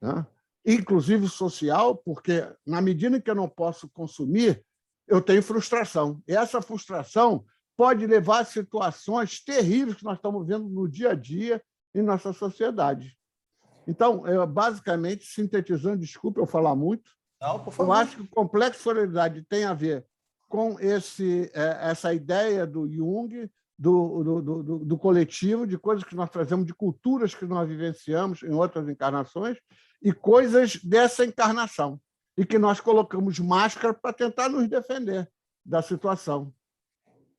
Speaker 10: né? Inclusive social, porque na medida que eu não posso consumir, eu tenho frustração. E essa frustração pode levar a situações terríveis que nós estamos vendo no dia a dia em nossa sociedade. Então, basicamente, sintetizando, desculpe eu falar muito,
Speaker 6: não, por favor.
Speaker 10: Eu acho que o complexo de inferioridade tem a ver com essa ideia do Jung, do coletivo, de coisas que nós trazemos, de culturas que nós vivenciamos em outras encarnações e coisas dessa encarnação, e que nós colocamos máscara para tentar nos defender da situação.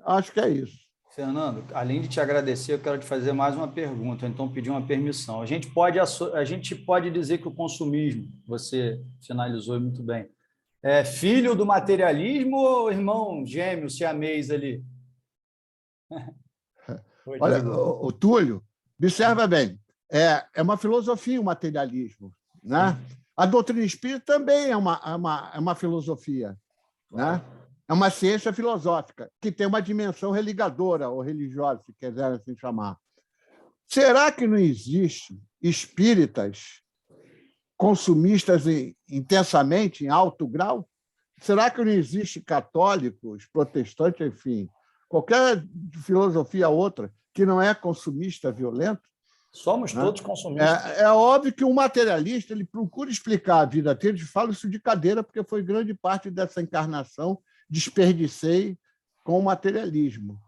Speaker 10: Acho que é isso.
Speaker 6: Fernando, além de te agradecer, eu quero te fazer mais uma pergunta, então pedir uma permissão. A gente pode dizer que o consumismo, você finalizou muito bem, é filho do materialismo ou irmão gêmeo, siamês ali?
Speaker 10: Olha, o Túlio, observa bem, é uma filosofia o materialismo, né? A doutrina espírita também é uma filosofia, né? É uma ciência filosófica que tem uma dimensão religadora ou religiosa, se quiserem assim chamar. Será que não existe espíritas consumistas intensamente, em alto grau? Será que não existe católicos, protestantes, enfim, qualquer filosofia outra que não é consumista, violento?
Speaker 6: Somos todos consumistas.
Speaker 10: É óbvio que um materialista ele procura explicar a vida dele, eu falo isso de cadeira, porque foi grande parte dessa encarnação desperdicei com o materialismo.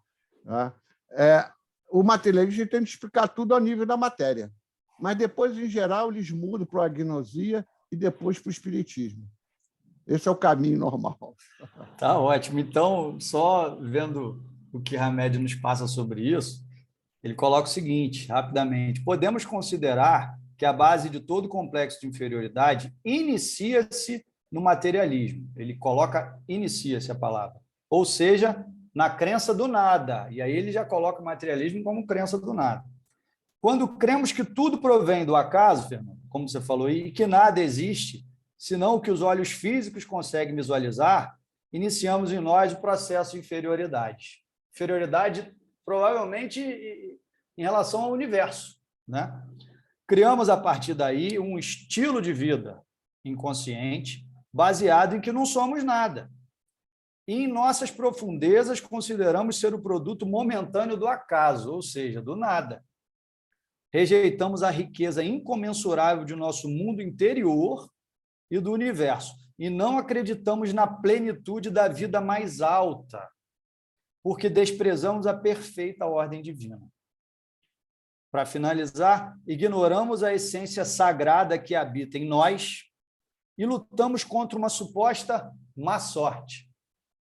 Speaker 10: Tá? O materialismo tem que explicar tudo ao nível da matéria, mas depois, em geral, eles mudam para a agnosia e depois para o espiritismo. Esse é o caminho normal.
Speaker 6: Tá ótimo. Então, só vendo o que Hamed nos passa sobre isso, ele coloca o seguinte, rapidamente: podemos considerar que a base de todo complexo de inferioridade inicia-se no materialismo. Ele coloca inicia-se a palavra, ou seja, na crença do nada. E aí ele já coloca o materialismo como crença do nada. Quando cremos que tudo provém do acaso, Fernando, como você falou, e que nada existe, senão o que os olhos físicos conseguem visualizar, iniciamos em nós o processo de inferioridade. Inferioridade, provavelmente, em relação ao universo, né? Criamos, a partir daí, um estilo de vida inconsciente, baseado em que não somos nada. E em nossas profundezas, consideramos ser o produto momentâneo do acaso, ou seja, do nada. Rejeitamos a riqueza incomensurável de nosso mundo interior e do universo, e não acreditamos na plenitude da vida mais alta, porque desprezamos a perfeita ordem divina. Para finalizar, ignoramos a essência sagrada que habita em nós e lutamos contra uma suposta má sorte,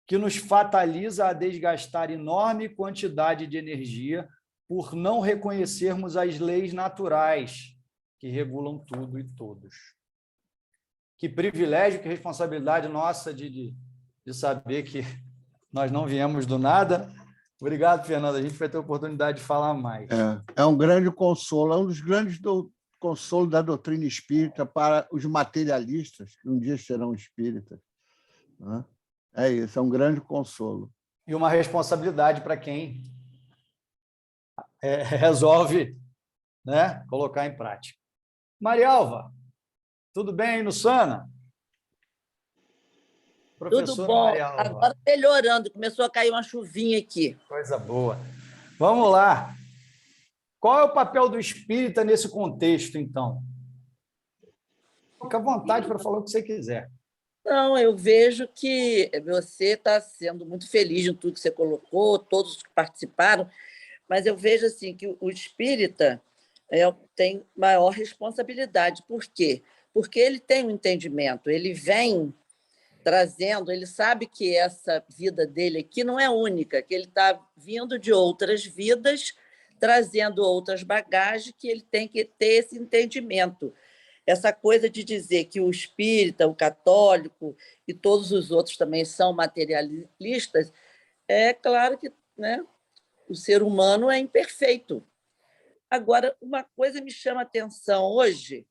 Speaker 6: que nos fataliza a desgastar enorme quantidade de energia por não reconhecermos as leis naturais que regulam tudo e todos. Que privilégio, que responsabilidade nossa de saber que nós não viemos do nada. Obrigado, Fernando. A gente vai ter a oportunidade de falar mais.
Speaker 10: É um grande consolo, é um dos grandes consolo da doutrina espírita para os materialistas, que um dia serão espíritas. Né? É isso, é um grande consolo.
Speaker 6: E uma responsabilidade para quem resolve, né, colocar em prática. Marialva, tudo bem aí no Sana?
Speaker 8: Tudo
Speaker 6: Professora
Speaker 8: bom.
Speaker 6: Marialva.
Speaker 8: Agora melhorando, começou a cair uma chuvinha aqui.
Speaker 6: Coisa boa. Vamos lá. Qual é o papel do espírita nesse contexto, então? Fica à vontade para falar o que você quiser.
Speaker 8: Não, eu vejo que você está sendo muito feliz em tudo que você colocou, todos que participaram, mas eu vejo assim que o espírita tem maior responsabilidade. Por quê? Porque ele tem um entendimento, ele vem trazendo, ele sabe que essa vida dele aqui não é única, que ele está vindo de outras vidas, trazendo outras bagagens, que ele tem que ter esse entendimento. Essa coisa de dizer que o espírita, o católico e todos os outros também são materialistas, é claro que, né, o ser humano é imperfeito. Agora, uma coisa me chama a atenção hoje,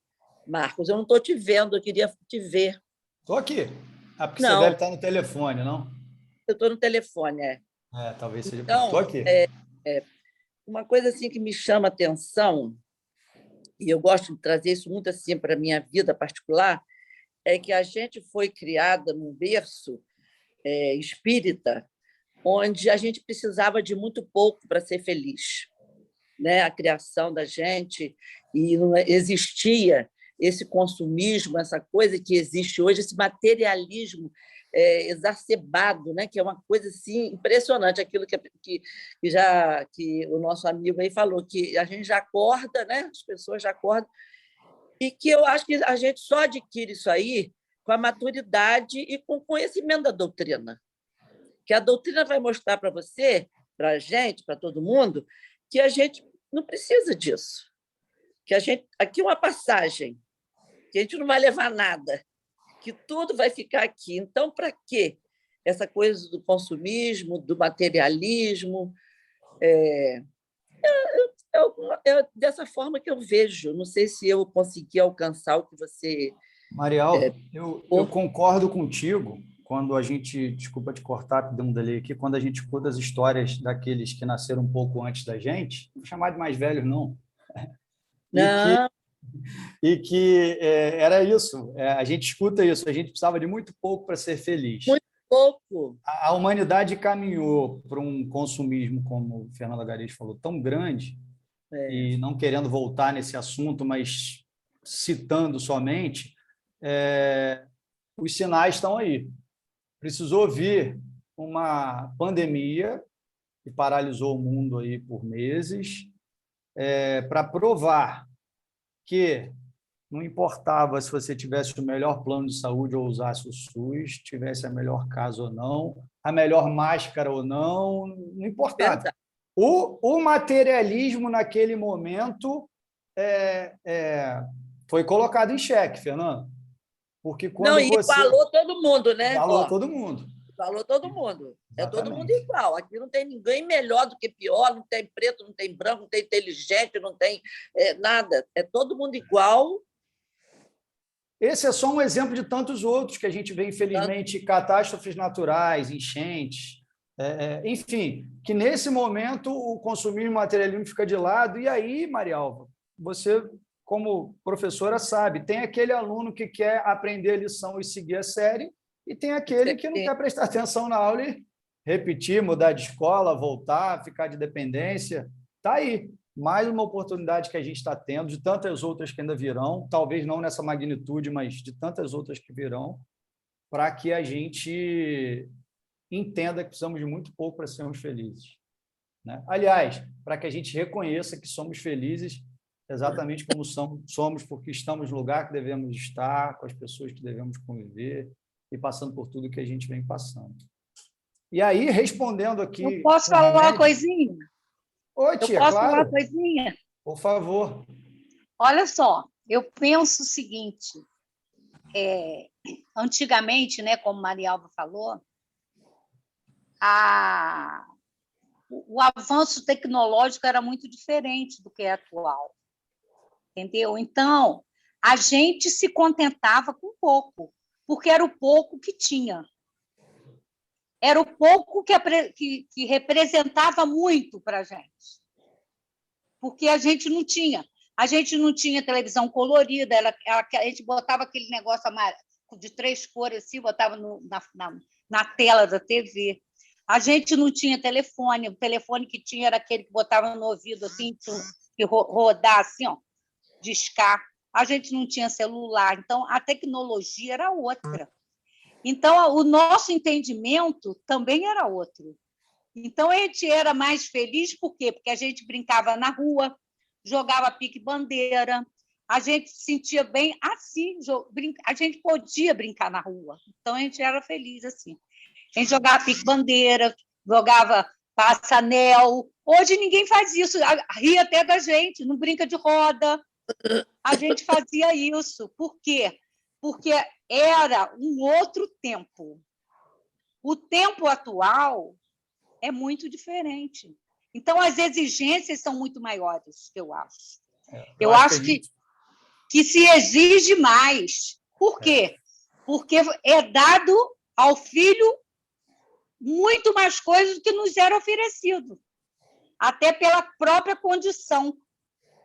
Speaker 8: Marcos, eu não estou te vendo, eu queria te ver.
Speaker 6: Estou aqui. Ah, porque
Speaker 8: Não,
Speaker 6: você deve estar no telefone, não?
Speaker 8: eu estou no telefone,
Speaker 6: Talvez seja.
Speaker 8: Então,
Speaker 6: Estou aqui.
Speaker 8: uma coisa assim que me chama a atenção, e eu gosto de trazer isso muito assim para a minha vida particular, é que a gente foi criada num berço espírita, onde a gente precisava de muito pouco para ser feliz, né? A criação da gente, e não existia esse consumismo, essa coisa que existe hoje, esse materialismo exacerbado, né? Que é uma coisa assim impressionante, aquilo que o nosso amigo aí falou, que a gente já acorda, né? As pessoas já acordam, e que eu acho que a gente só adquire isso aí com a maturidade e com o conhecimento da doutrina, que a doutrina vai mostrar para você, para a gente, para todo mundo, que a gente não precisa disso, que a gente aqui é uma passagem, que a gente não vai levar nada, que tudo vai ficar aqui. Então, para quê? Essa coisa do consumismo, do materialismo, é dessa forma que eu vejo. Não sei se eu consegui alcançar o que você...
Speaker 6: Marialva, eu concordo contigo quando a gente, desculpa te cortar, dando ali aqui, quando a gente escuta as histórias daqueles que nasceram um pouco antes da gente, não vou chamar de mais velhos, não.
Speaker 8: Não.
Speaker 6: E que era isso, a gente escuta isso, a gente precisava de muito pouco para ser feliz.
Speaker 8: Muito pouco.
Speaker 6: A humanidade caminhou para um consumismo, como o Fernando Gariz falou, tão grande, e não querendo voltar nesse assunto, mas citando somente, os sinais estão aí. Precisou vir uma pandemia que paralisou o mundo aí por meses, para provar que não importava se você tivesse o melhor plano de saúde ou usasse o SUS, tivesse a melhor casa ou não, a melhor máscara ou não, não importava. O materialismo naquele momento foi colocado em xeque, Fernando. Porque quando
Speaker 8: igualou todo mundo, né?
Speaker 6: Igualou todo mundo.
Speaker 8: Igualou todo mundo.
Speaker 6: Exatamente.
Speaker 8: É todo mundo igual. Aqui não tem ninguém melhor do que pior, não tem preto, não tem branco, não tem inteligente, não tem nada. É todo mundo igual.
Speaker 6: Esse é só um exemplo de tantos outros que a gente vê, infelizmente, catástrofes naturais, enchentes, enfim, que nesse momento o consumismo materialismo fica de lado. E aí, Marialva, você, como professora, sabe, tem aquele aluno que quer aprender a lição e seguir a série, e tem aquele que não quer prestar atenção na aula e repetir, mudar de escola, voltar, ficar de dependência. Está aí. Mais uma oportunidade que a gente está tendo, de tantas outras que ainda virão, talvez não nessa magnitude, mas de tantas outras que virão, para que a gente entenda que precisamos de muito pouco para sermos felizes, né? Aliás, para que a gente reconheça que somos felizes exatamente como somos, porque estamos no lugar que devemos estar, com as pessoas que devemos conviver e passando por tudo que a gente vem passando. E aí, respondendo aqui...
Speaker 2: Eu posso falar uma coisinha?
Speaker 6: Oi, tia,
Speaker 2: eu posso
Speaker 6: claro.
Speaker 2: falar uma coisinha?
Speaker 6: Por favor.
Speaker 2: Olha só, eu penso o seguinte, antigamente, né, como Marialva falou, o avanço tecnológico era muito diferente do que é atual. entendeu? Então, a gente se contentava com pouco, porque era o pouco que tinha. Era o pouco que representava muito para a gente, porque a gente não tinha. A gente não tinha televisão colorida, a gente botava aquele negócio de 3 cores assim, botava na tela da TV. A gente não tinha telefone, o telefone que tinha era aquele que botava no ouvido, assim, que rodar assim, ó, discar. A gente não tinha celular, então a tecnologia era outra. Então, o nosso entendimento também era outro. Então, a gente era mais feliz, por quê? Porque a gente brincava na rua, jogava pique-bandeira, a gente se sentia bem assim, a gente podia brincar na rua. Então, a gente era feliz assim. A gente jogava pique-bandeira, jogava passa-anel. Hoje ninguém faz isso, ri até da gente, não brinca de roda. A gente fazia isso. Por quê? Porque era um outro tempo. O tempo atual é muito diferente. Então, as exigências são muito maiores, eu acho. Eu acho que se exige mais. Por quê? Porque é dado ao filho muito mais coisas do que nos era oferecido, até pela própria condição.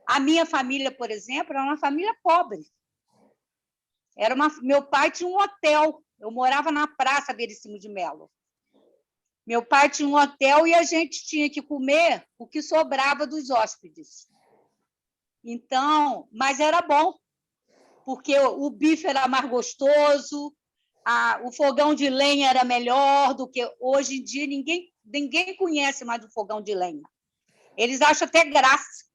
Speaker 2: A minha família, por exemplo, era uma família pobre. Meu pai tinha um hotel, eu morava na Praça Veríssimo de Melo. Meu pai tinha um hotel e a gente tinha que comer o que sobrava dos hóspedes. Então, mas era bom, porque o bife era mais gostoso, o fogão de lenha era melhor do que hoje em dia. Ninguém conhece mais o fogão de lenha. Eles acham até graça.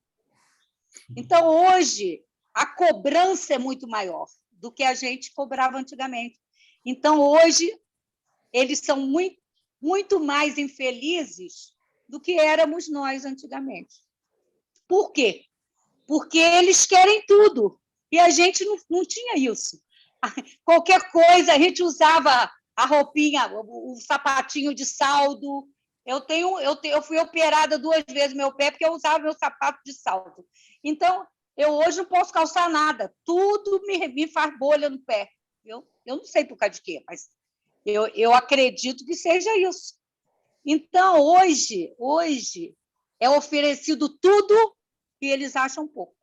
Speaker 2: Então, hoje, a cobrança é muito maior do que a gente cobrava antigamente. Então, hoje, eles são muito mais infelizes do que éramos nós antigamente. Por quê? Porque eles querem tudo, e a gente não tinha isso. Qualquer coisa, a gente usava a roupinha, o sapatinho de saldo. Eu fui operada 2 vezes meu pé porque eu usava meu sapato de saldo. Então, eu hoje não posso calçar nada, tudo me faz bolha no pé. Eu não sei por causa de quê, mas eu acredito que seja isso. Então, hoje é oferecido tudo e eles acham pouco.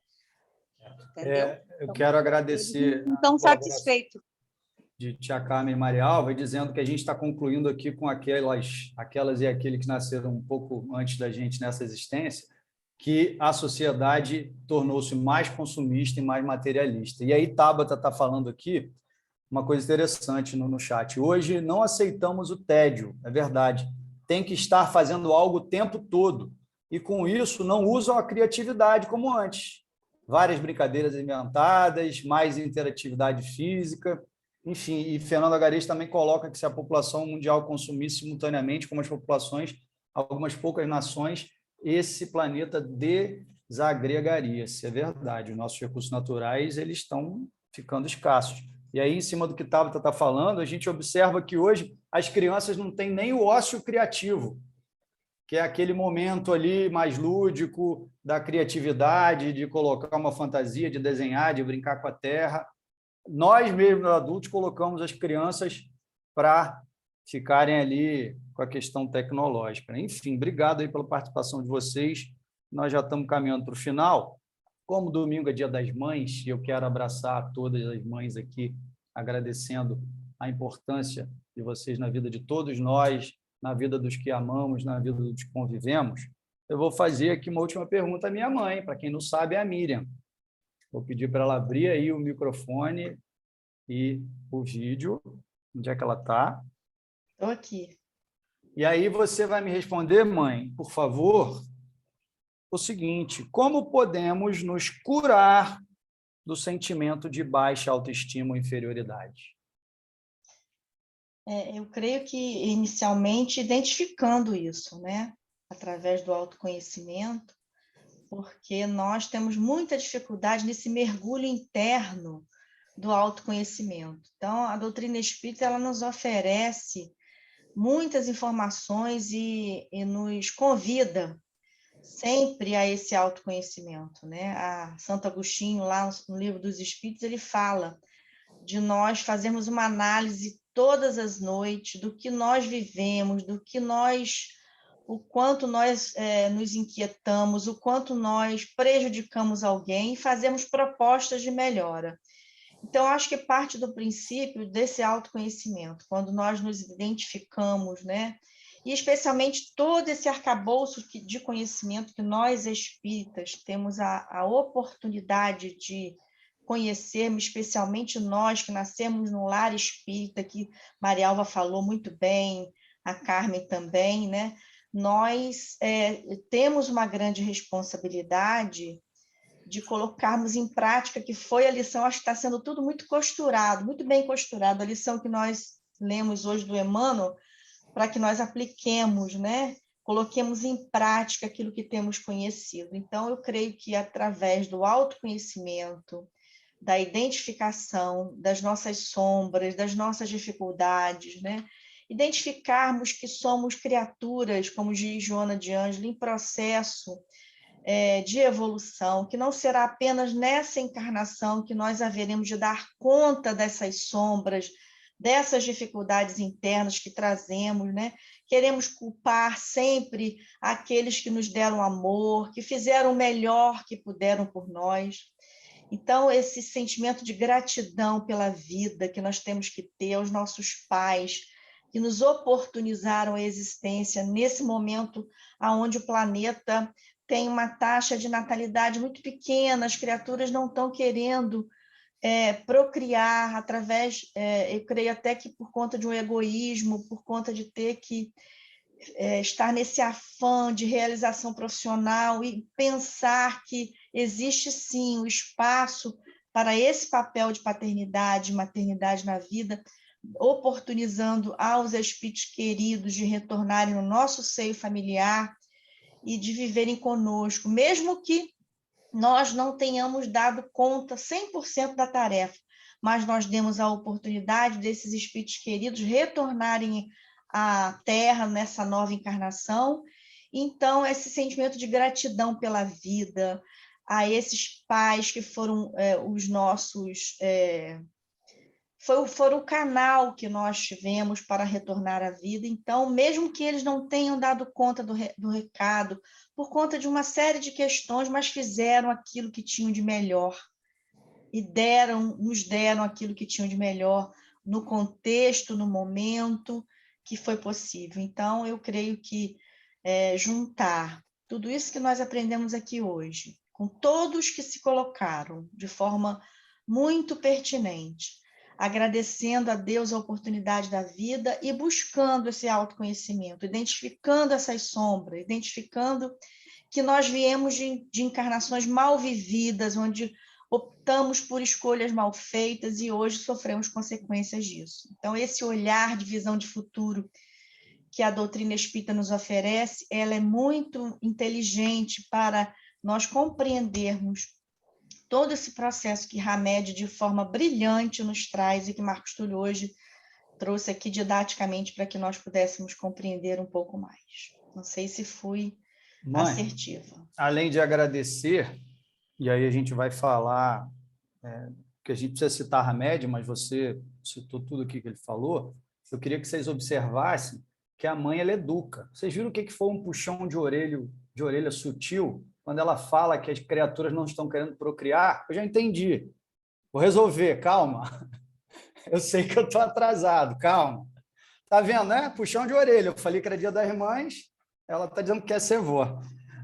Speaker 2: Entendeu?
Speaker 6: Eu quero agradecer.
Speaker 2: Não estão satisfeitos.
Speaker 6: De Tia Carmen e Maria Alva, dizendo que a gente está concluindo aqui com aquelas e aqueles que nasceram um pouco antes da gente nessa existência, que a sociedade tornou-se mais consumista e mais materialista. E aí, Tabata está falando aqui uma coisa interessante no chat. Hoje não aceitamos o tédio, é verdade. Tem que estar fazendo algo o tempo todo. E, com isso, não usam a criatividade como antes. Várias brincadeiras inventadas, mais interatividade física. Enfim, e Fernando Agarês também coloca que se a população mundial consumisse simultaneamente, como as populações, algumas poucas nações, esse planeta desagregaria-se. É verdade, os nossos recursos naturais eles estão ficando escassos. E aí, em cima do que Tabata está falando, a gente observa que hoje as crianças não têm nem o ócio criativo, que é aquele momento ali mais lúdico da criatividade, de colocar uma fantasia, de desenhar, de brincar com a terra. Nós mesmos, adultos, colocamos as crianças para ficarem ali com a questão tecnológica. Enfim, obrigado aí pela participação de vocês. Nós já estamos caminhando para o final. Como domingo é Dia das Mães, eu quero abraçar todas as mães aqui, agradecendo a importância de vocês na vida de todos nós, na vida dos que amamos, na vida dos que convivemos. Eu vou fazer aqui uma última pergunta à minha mãe, para quem não sabe, é a Miriam. Vou pedir para ela abrir aí o microfone e o vídeo. Onde é que ela está?
Speaker 3: Estou aqui.
Speaker 6: E aí você vai me responder, mãe, por favor, o seguinte: como podemos nos curar do sentimento de baixa autoestima ou inferioridade?
Speaker 3: Eu creio que, inicialmente, identificando isso, né? Através do autoconhecimento, porque nós temos muita dificuldade nesse mergulho interno do autoconhecimento. Então, a doutrina espírita ela nos oferece muitas informações e nos convida sempre a esse autoconhecimento, né? A Santo Agostinho, lá no Livro dos Espíritos, ele fala de nós fazermos uma análise todas as noites do que nós vivemos, o quanto nós nos inquietamos, o quanto nós prejudicamos alguém e fazemos propostas de melhora. Então, acho que parte do princípio desse autoconhecimento, quando nós nos identificamos, né? E especialmente todo esse arcabouço de conhecimento que nós espíritas temos a oportunidade de conhecermos, especialmente nós que nascemos no lar espírita, que Maria Alva falou muito bem, a Carmen também, né? Nós temos uma grande responsabilidade de colocarmos em prática, que foi a lição, acho que está sendo tudo muito costurado, muito bem costurado, a lição que nós lemos hoje do Emmanuel, para que nós apliquemos, né? Coloquemos em prática aquilo que temos conhecido. Então, eu creio que através do autoconhecimento, da identificação das nossas sombras, das nossas dificuldades, né? Identificarmos que somos criaturas, como diz Joana de Ângelo, em processo de evolução, que não será apenas nessa encarnação que nós haveremos de dar conta dessas sombras, dessas dificuldades internas que trazemos, né? Queremos culpar sempre aqueles que nos deram amor, que fizeram o melhor que puderam por nós. Então, esse sentimento de gratidão pela vida que nós temos que ter aos nossos pais, que nos oportunizaram a existência nesse momento onde o planeta tem uma taxa de natalidade muito pequena, as criaturas não estão querendo procriar através, eu creio até que por conta de um egoísmo, por conta de ter que estar nesse afã de realização profissional e pensar que existe sim o espaço para esse papel de paternidade, maternidade na vida, oportunizando aos espíritos queridos de retornarem no nosso seio familiar e de viverem conosco, mesmo que nós não tenhamos dado conta 100% da tarefa, mas nós demos a oportunidade desses espíritos queridos retornarem à Terra nessa nova encarnação. Então, esse sentimento de gratidão pela vida, a esses pais que foram os nossos... foram o canal que nós tivemos para retornar à vida. Então, mesmo que eles não tenham dado conta do recado, por conta de uma série de questões, mas fizeram aquilo que tinham de melhor e nos deram aquilo que tinham de melhor no contexto, no momento que foi possível. Então, eu creio que juntar tudo isso que nós aprendemos aqui hoje, com todos que se colocaram de forma muito pertinente, agradecendo a Deus a oportunidade da vida e buscando esse autoconhecimento, identificando essas sombras, identificando que nós viemos de encarnações mal vividas, onde optamos por escolhas mal feitas e hoje sofremos consequências disso. Então, esse olhar de visão de futuro que a doutrina espírita nos oferece, ela é muito inteligente para nós compreendermos todo esse processo que Hamed, de forma brilhante, nos traz e que Marcos Túlio hoje trouxe aqui didaticamente para que nós pudéssemos compreender um pouco mais. Não sei se fui assertiva.
Speaker 6: Além de agradecer, e aí a gente vai falar, que a gente precisa citar Hamed, mas você citou tudo aqui que ele falou, eu queria que vocês observassem que a mãe, ela educa. Vocês viram o que foi um puxão de orelha sutil? Quando ela fala que as criaturas não estão querendo procriar, eu já entendi. Vou resolver, calma. Eu sei que eu estou atrasado, calma. Tá vendo, né? Puxão de orelha. Eu falei que era Dia das Mães, ela está dizendo que quer ser vó.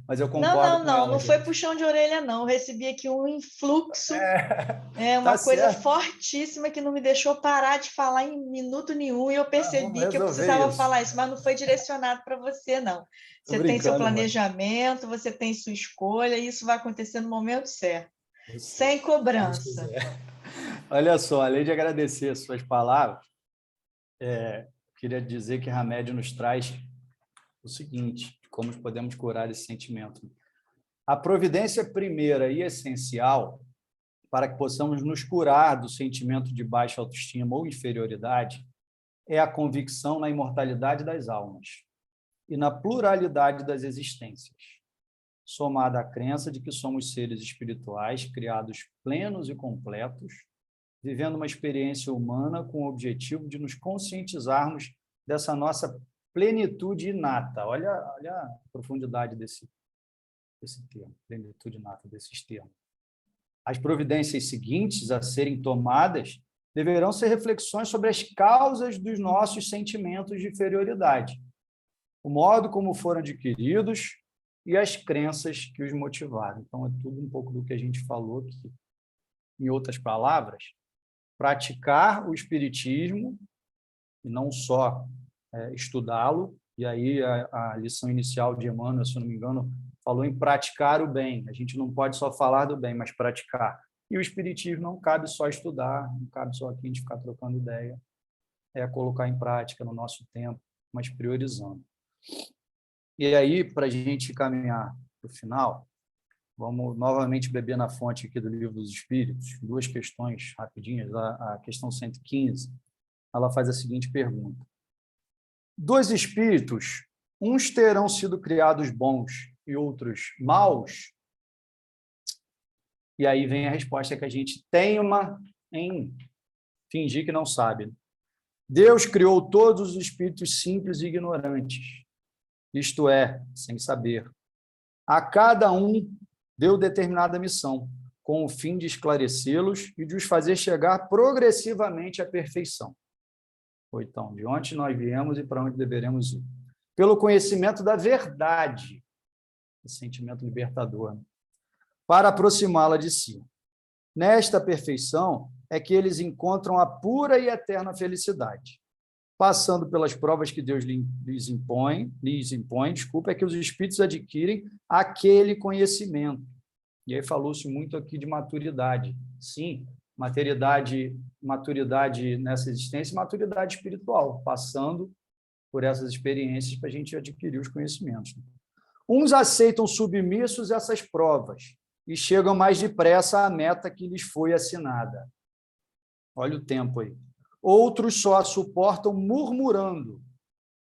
Speaker 6: Mas eu concordo com ela,
Speaker 3: não foi puxão de orelha, não. Eu recebi aqui um influxo, uma
Speaker 6: tá
Speaker 3: coisa
Speaker 6: certo.
Speaker 3: fortíssima que não me deixou parar de falar em minuto nenhum, e eu percebi que eu precisava falar isso, mas não foi direcionado para você, não. Você tem seu planejamento, você tem sua escolha, e isso vai acontecer no momento certo, sem cobrança.
Speaker 6: Olha só, além de agradecer as suas palavras, queria dizer que Hamed nos traz o seguinte: como podemos curar esse sentimento. A providência primeira e essencial para que possamos nos curar do sentimento de baixa autoestima ou inferioridade é a convicção na imortalidade das almas e na pluralidade das existências. somada à crença de que somos seres espirituais, criados plenos e completos, vivendo uma experiência humana com o objetivo de nos conscientizarmos dessa nossa plenitude inata. Olha a profundidade desse termo, plenitude inata, desses termos. As providências seguintes a serem tomadas deverão ser reflexões sobre as causas dos nossos sentimentos de inferioridade, o modo como foram adquiridos e as crenças que os motivaram. Então, é tudo um pouco do que a gente falou aqui. Em outras palavras, praticar o espiritismo, e não só estudá-lo, e aí a lição inicial de Emmanuel, se eu não me engano, falou em praticar o bem. A gente não pode só falar do bem, mas praticar. E o espiritismo não cabe só estudar, não cabe só aqui a gente ficar trocando ideia, é colocar em prática no nosso tempo, mas priorizando. E aí, para a gente caminhar para o final, vamos novamente beber na fonte aqui do Livro dos Espíritos, duas questões rapidinhas. A questão 115, ela faz a seguinte pergunta. Dos espíritos, uns terão sido criados bons e outros maus? E aí vem a resposta que a gente teima em fingir que não sabe. Deus criou todos os espíritos simples e ignorantes, isto é, sem saber. A cada um deu determinada missão, com o fim de esclarecê-los e de os fazer chegar progressivamente à perfeição. Então, de onde nós viemos e para onde deveremos ir? Pelo conhecimento da verdade, esse sentimento libertador, né? Para aproximá-la de si. Nesta perfeição é que eles encontram a pura e eterna felicidade. Passando pelas provas que Deus lhes impõe, é que os espíritos adquirem aquele conhecimento. E aí falou-se muito aqui de maturidade. Sim, maturidade nessa existência e maturidade espiritual, passando por essas experiências para a gente adquirir os conhecimentos. Uns aceitam submissos essas provas e chegam mais depressa à meta que lhes foi assinada. Olha o tempo aí. Outros só a suportam murmurando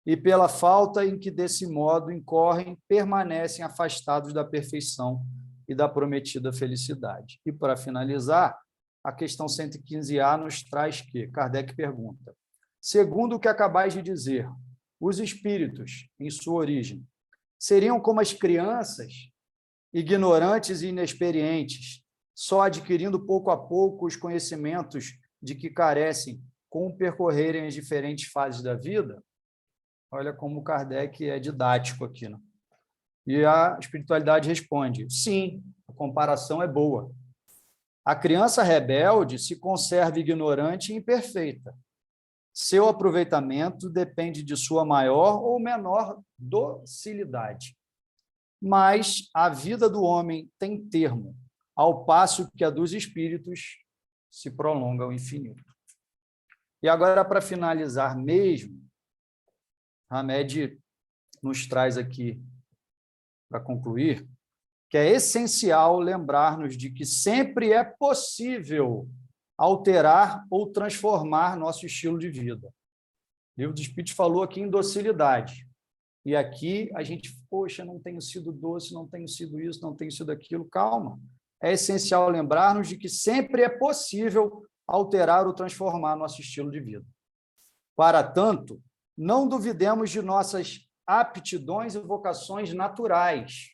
Speaker 6: e, pela falta em que desse modo incorrem, permanecem afastados da perfeição e da prometida felicidade. E, para finalizar, a questão 115A nos traz que Kardec pergunta: segundo o que acabais de dizer, os espíritos, em sua origem, seriam como as crianças, ignorantes e inexperientes, só adquirindo pouco a pouco os conhecimentos de que carecem com percorrerem as diferentes fases da vida? Olha como Kardec é didático aqui, né? E a espiritualidade responde: sim, a comparação é boa. A criança rebelde se conserva ignorante e imperfeita. Seu aproveitamento depende de sua maior ou menor docilidade. Mas a vida do homem tem termo, ao passo que a dos espíritos se prolonga ao infinito. E agora, para finalizar mesmo, Hamed nos traz aqui, para concluir, que é essencial lembrar-nos de que sempre é possível alterar ou transformar nosso estilo de vida. O Livro dos Espíritos falou aqui em docilidade. E aqui a gente, poxa, não tenho sido doce, não tenho sido isso, não tenho sido aquilo. Calma. É essencial lembrar-nos de que sempre é possível alterar ou transformar nosso estilo de vida. Para tanto, não duvidemos de nossas aptidões e vocações naturais.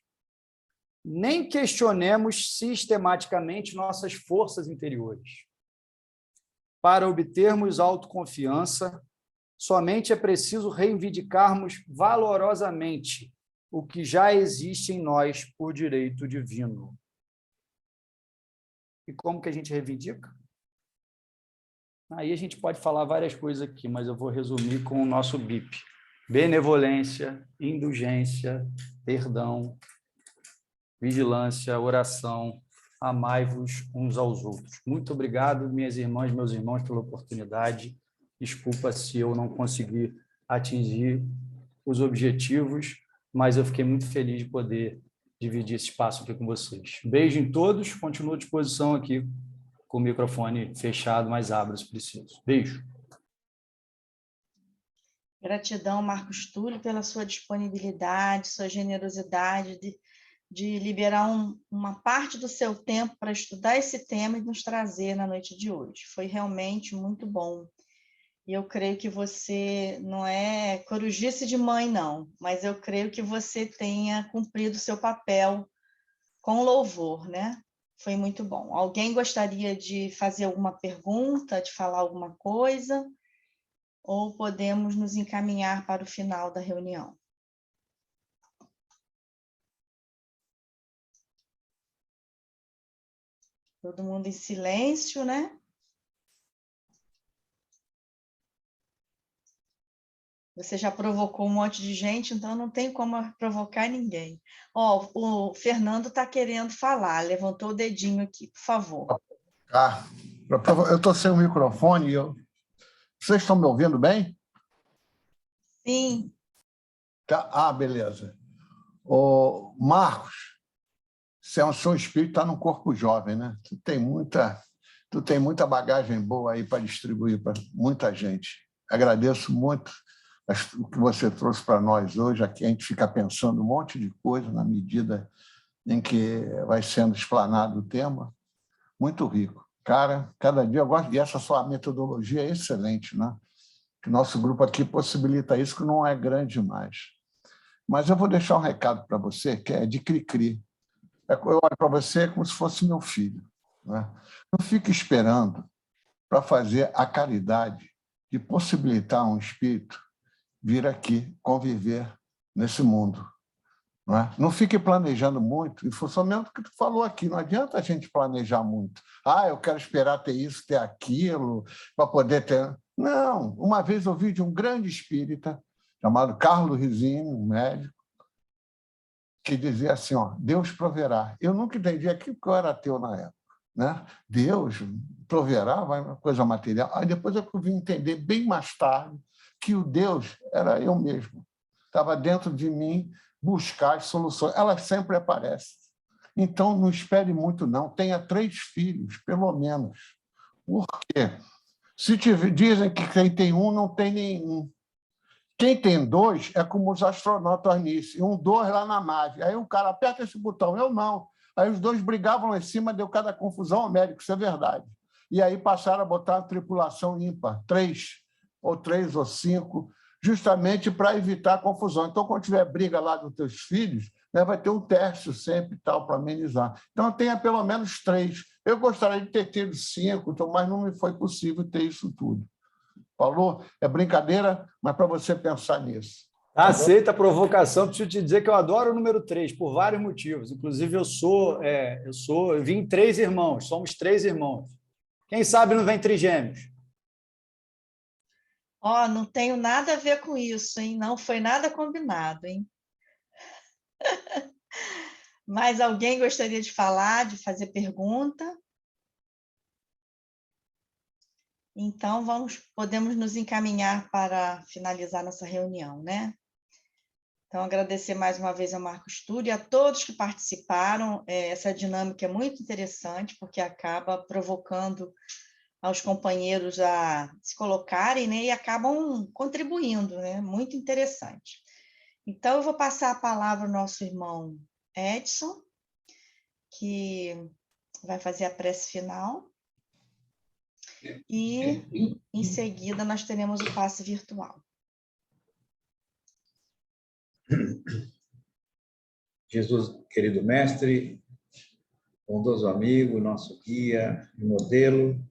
Speaker 6: Nem questionemos sistematicamente nossas forças interiores. Para obtermos autoconfiança, somente é preciso reivindicarmos valorosamente o que já existe em nós por direito divino. E como que a gente reivindica? Aí a gente pode falar várias coisas aqui, mas eu vou resumir com o nosso BIP. Benevolência, indulgência, perdão, vigilância, oração, amai-vos uns aos outros. Muito obrigado, minhas irmãs, meus irmãos, pela oportunidade. Desculpa se eu não consegui atingir os objetivos, mas eu fiquei muito feliz de poder dividir esse espaço aqui com vocês. Beijo em todos, continuo à disposição aqui com o microfone fechado, mas abro se preciso. Beijo.
Speaker 3: Gratidão, Marcos Túlio, pela sua disponibilidade, sua generosidade de de liberar uma parte do seu tempo para estudar esse tema e nos trazer na noite de hoje. Foi realmente muito bom. E eu creio que você não é corujice de mãe, não, mas eu creio que você tenha cumprido o seu papel com louvor, né? Foi muito bom. Alguém gostaria de fazer alguma pergunta, de falar alguma coisa? Ou podemos nos encaminhar para o final da reunião? Todo mundo em silêncio, né? Você já provocou um monte de gente, então não tem como provocar ninguém. Ó, o Fernando está querendo falar, levantou o dedinho aqui, por favor.
Speaker 10: Eu estou sem o microfone. Vocês estão me ouvindo bem?
Speaker 3: Sim.
Speaker 10: Tá. Beleza. Ô, Marcos, seu espírito está no corpo jovem, né? Tu tem muita bagagem boa aí para distribuir para muita gente. Agradeço muito o que você trouxe para nós hoje. Aqui a gente fica pensando um monte de coisa na medida em que vai sendo explanado o tema. Muito rico. Cara, cada dia eu gosto, e essa sua metodologia é excelente, né? Que nosso grupo aqui possibilita isso, que não é grande demais. Mas eu vou deixar um recado para você, que é de cri-cri. Eu olho para você como se fosse meu filho, né? Não fique esperando para fazer a caridade de possibilitar um espírito vir aqui conviver nesse mundo. Não fique planejando muito, em função mesmo do que tu falou aqui. Não adianta a gente planejar muito. Eu quero esperar ter isso, ter aquilo, para poder ter... Não, uma vez eu ouvi de um grande espírita, chamado Carlos Rizzini, um médico, que dizia assim, Deus proverá. Eu nunca entendi aquilo, porque eu era ateu na época. Né? Deus proverá, vai uma coisa material. Aí depois eu vim entender, bem mais tarde, que o Deus era eu mesmo. Estava dentro de mim, buscar as soluções. Elas sempre aparecem. Então, não espere muito, não. Tenha 3 filhos, pelo menos. Por quê? Dizem que quem tem um, não tem nenhum. Quem tem 2 é como os astronautas nisso. 2 lá na nave. Aí um cara aperta esse botão, eu não. Aí os 2 brigavam lá em cima, deu cada confusão ao médico, isso é verdade. E aí passaram a botar a tripulação ímpar, 3 ou 5, justamente para evitar a confusão. Então, quando tiver briga lá dos teus filhos, né, vai ter um teste sempre tal para amenizar. Então, tenha pelo menos 3. Eu gostaria de ter tido 5, mas não me foi possível ter isso tudo. Falou? É brincadeira, mas para você pensar nisso.
Speaker 6: Aceita a provocação. Preciso te dizer que eu adoro o número 3, por vários motivos. Inclusive, eu vim 3 irmãos, somos 3 irmãos. Quem sabe não vem trigêmeos?
Speaker 3: Não tenho nada a ver com isso, hein? Não foi nada combinado, hein? Mais alguém gostaria de falar, de fazer pergunta? Então, podemos nos encaminhar para finalizar nossa reunião, né? Então, agradecer mais uma vez ao Marcos Túlio e a todos que participaram. Essa dinâmica é muito interessante, porque acaba provocando aos companheiros a se colocarem, né? E acabam contribuindo, né? Muito interessante. Então, eu vou passar a palavra ao nosso irmão Edson, que vai fazer a prece final. E, em seguida, nós teremos o passe virtual.
Speaker 7: Jesus, querido mestre, bondoso amigo, nosso guia e modelo,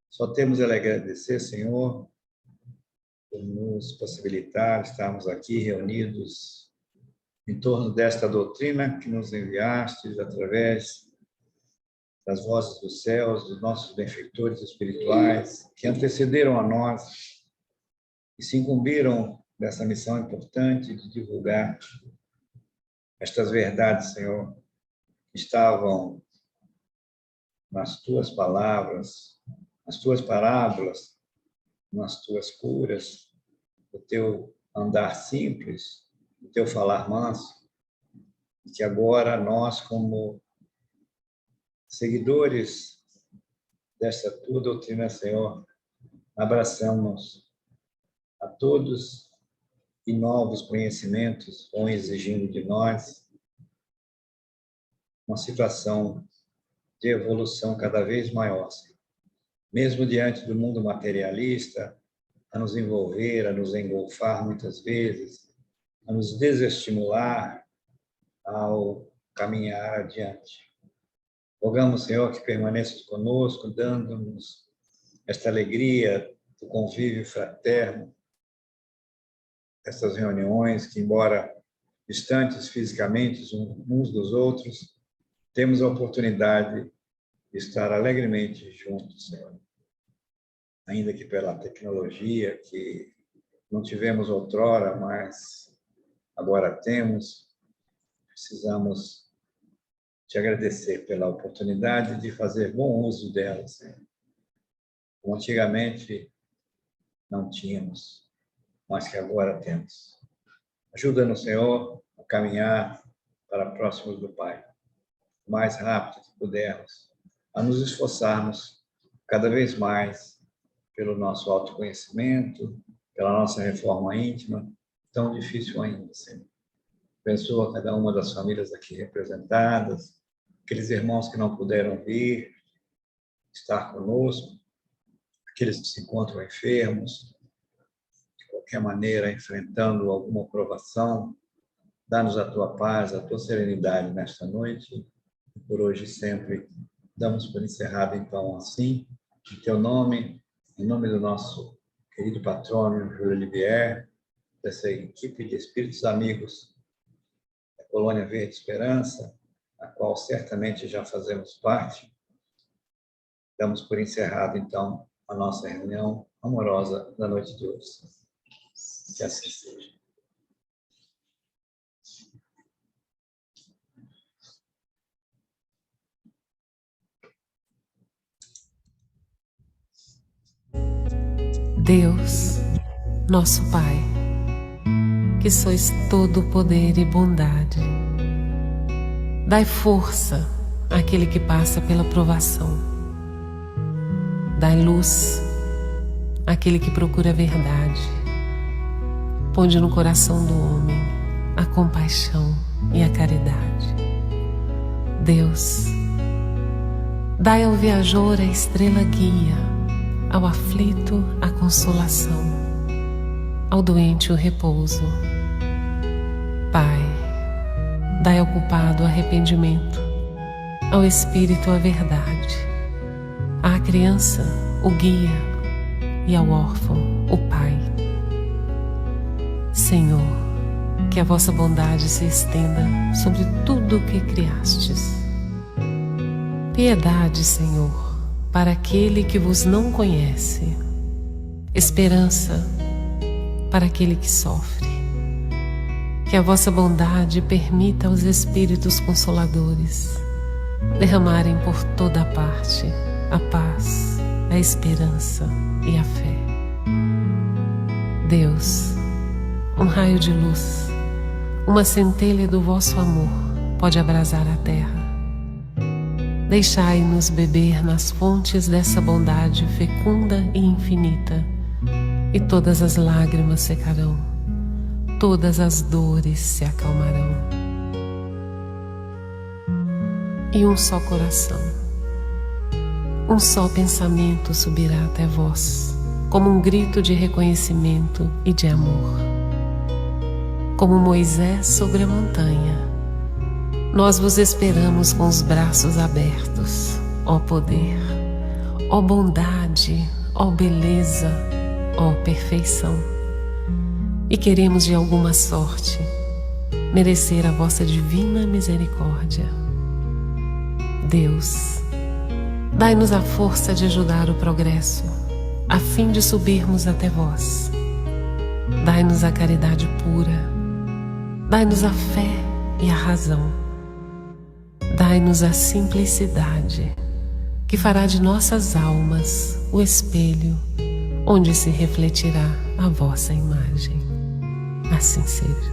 Speaker 7: só temos a lhe agradecer, Senhor, por nos possibilitar estarmos aqui reunidos em torno desta doutrina que nos enviastes através das vozes dos céus, dos nossos benfeitores espirituais, que antecederam a nós e se incumbiram dessa missão importante de divulgar estas verdades, Senhor, que estavam nas tuas palavras, nas tuas parábolas, nas tuas curas, no teu andar simples, no teu falar manso, e que agora nós, como seguidores desta tua doutrina, Senhor, abraçamos a todos e novos conhecimentos vão exigindo de nós, uma situação de evolução cada vez maior, Senhor. Mesmo diante do mundo materialista, a nos envolver, a nos engolfar muitas vezes, a nos desestimular ao caminhar adiante. Rogamos, Senhor, que permaneça conosco, dando-nos esta alegria do convívio fraterno, essas reuniões que, embora distantes fisicamente uns dos outros, temos a oportunidade de estar alegremente juntos, Senhor. Ainda que pela tecnologia que não tivemos outrora, mas agora temos, precisamos te agradecer pela oportunidade de fazer bom uso dela, Senhor. Como antigamente não tínhamos, mas que agora temos. Ajuda-nos, Senhor, a caminhar para próximos do Pai, o mais rápido que pudermos, a nos esforçarmos cada vez mais pelo nosso autoconhecimento, pela nossa reforma íntima, tão difícil ainda, Senhor. Abençoa cada uma das famílias aqui representadas, aqueles irmãos que não puderam vir, estar conosco, aqueles que se encontram enfermos, de qualquer maneira, enfrentando alguma provação. Dá-nos a tua paz, a tua serenidade nesta noite. E por hoje e sempre, damos por encerrado, então, assim, em teu nome, em nome do nosso querido patrono, Júlio Olivier, dessa equipe de espíritos amigos da Colônia Verde Esperança, a qual certamente já fazemos parte. Damos por encerrado, então, a nossa reunião amorosa da noite de hoje. Que assim seja.
Speaker 1: Deus, nosso Pai, que sois todo poder e bondade, dai força àquele que passa pela provação, dai luz àquele que procura a verdade, ponde no coração do homem a compaixão e a caridade. Deus, dai ao viajor a estrela guia, ao aflito a consolação, ao doente o repouso. Pai, dai ao culpado o arrependimento, ao espírito a verdade, à criança o guia e ao órfão o pai. Senhor, que a vossa bondade se estenda sobre tudo o que criastes. Piedade, Senhor, para aquele que vos não conhece, esperança para aquele que sofre. Que a vossa bondade permita aos Espíritos Consoladores derramarem por toda a parte a paz, a esperança e a fé. Deus, um raio de luz, uma centelha do vosso amor pode abrasar a terra. Deixai-nos beber nas fontes dessa bondade fecunda e infinita, e todas as lágrimas secarão, todas as dores se acalmarão. E um só coração, um só pensamento subirá até vós, como um grito de reconhecimento e de amor. Como Moisés sobre a montanha, nós vos esperamos com os braços abertos, ó poder, ó bondade, ó beleza, ó perfeição. E queremos de alguma sorte merecer a vossa divina misericórdia. Deus, dai-nos a força de ajudar o progresso, a fim de subirmos até vós. Dai-nos a caridade pura, dai-nos a fé e a razão. Dai-nos a simplicidade, que fará de nossas almas o espelho onde se refletirá a vossa imagem. Assim seja.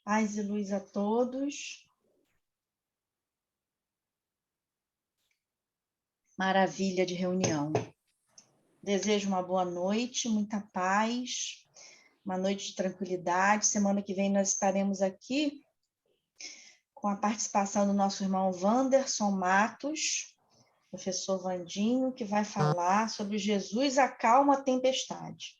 Speaker 3: Paz e luz a todos. Maravilha de reunião. Desejo uma boa noite, muita paz, uma noite de tranquilidade. Semana que vem nós estaremos aqui com a participação do nosso irmão Wanderson Matos, professor Vandinho, que vai falar sobre Jesus acalma a tempestade.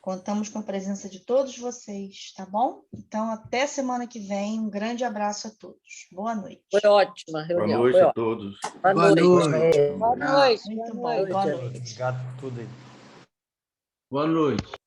Speaker 3: Contamos com a presença de todos vocês, tá bom? Então, até semana que vem. Um grande abraço a todos. Boa noite.
Speaker 8: Foi ótima a reunião.
Speaker 9: Boa noite a todos.
Speaker 8: Boa noite.
Speaker 3: Muito bom. Boa noite.
Speaker 6: Obrigado por tudo aí.
Speaker 9: Boa noite.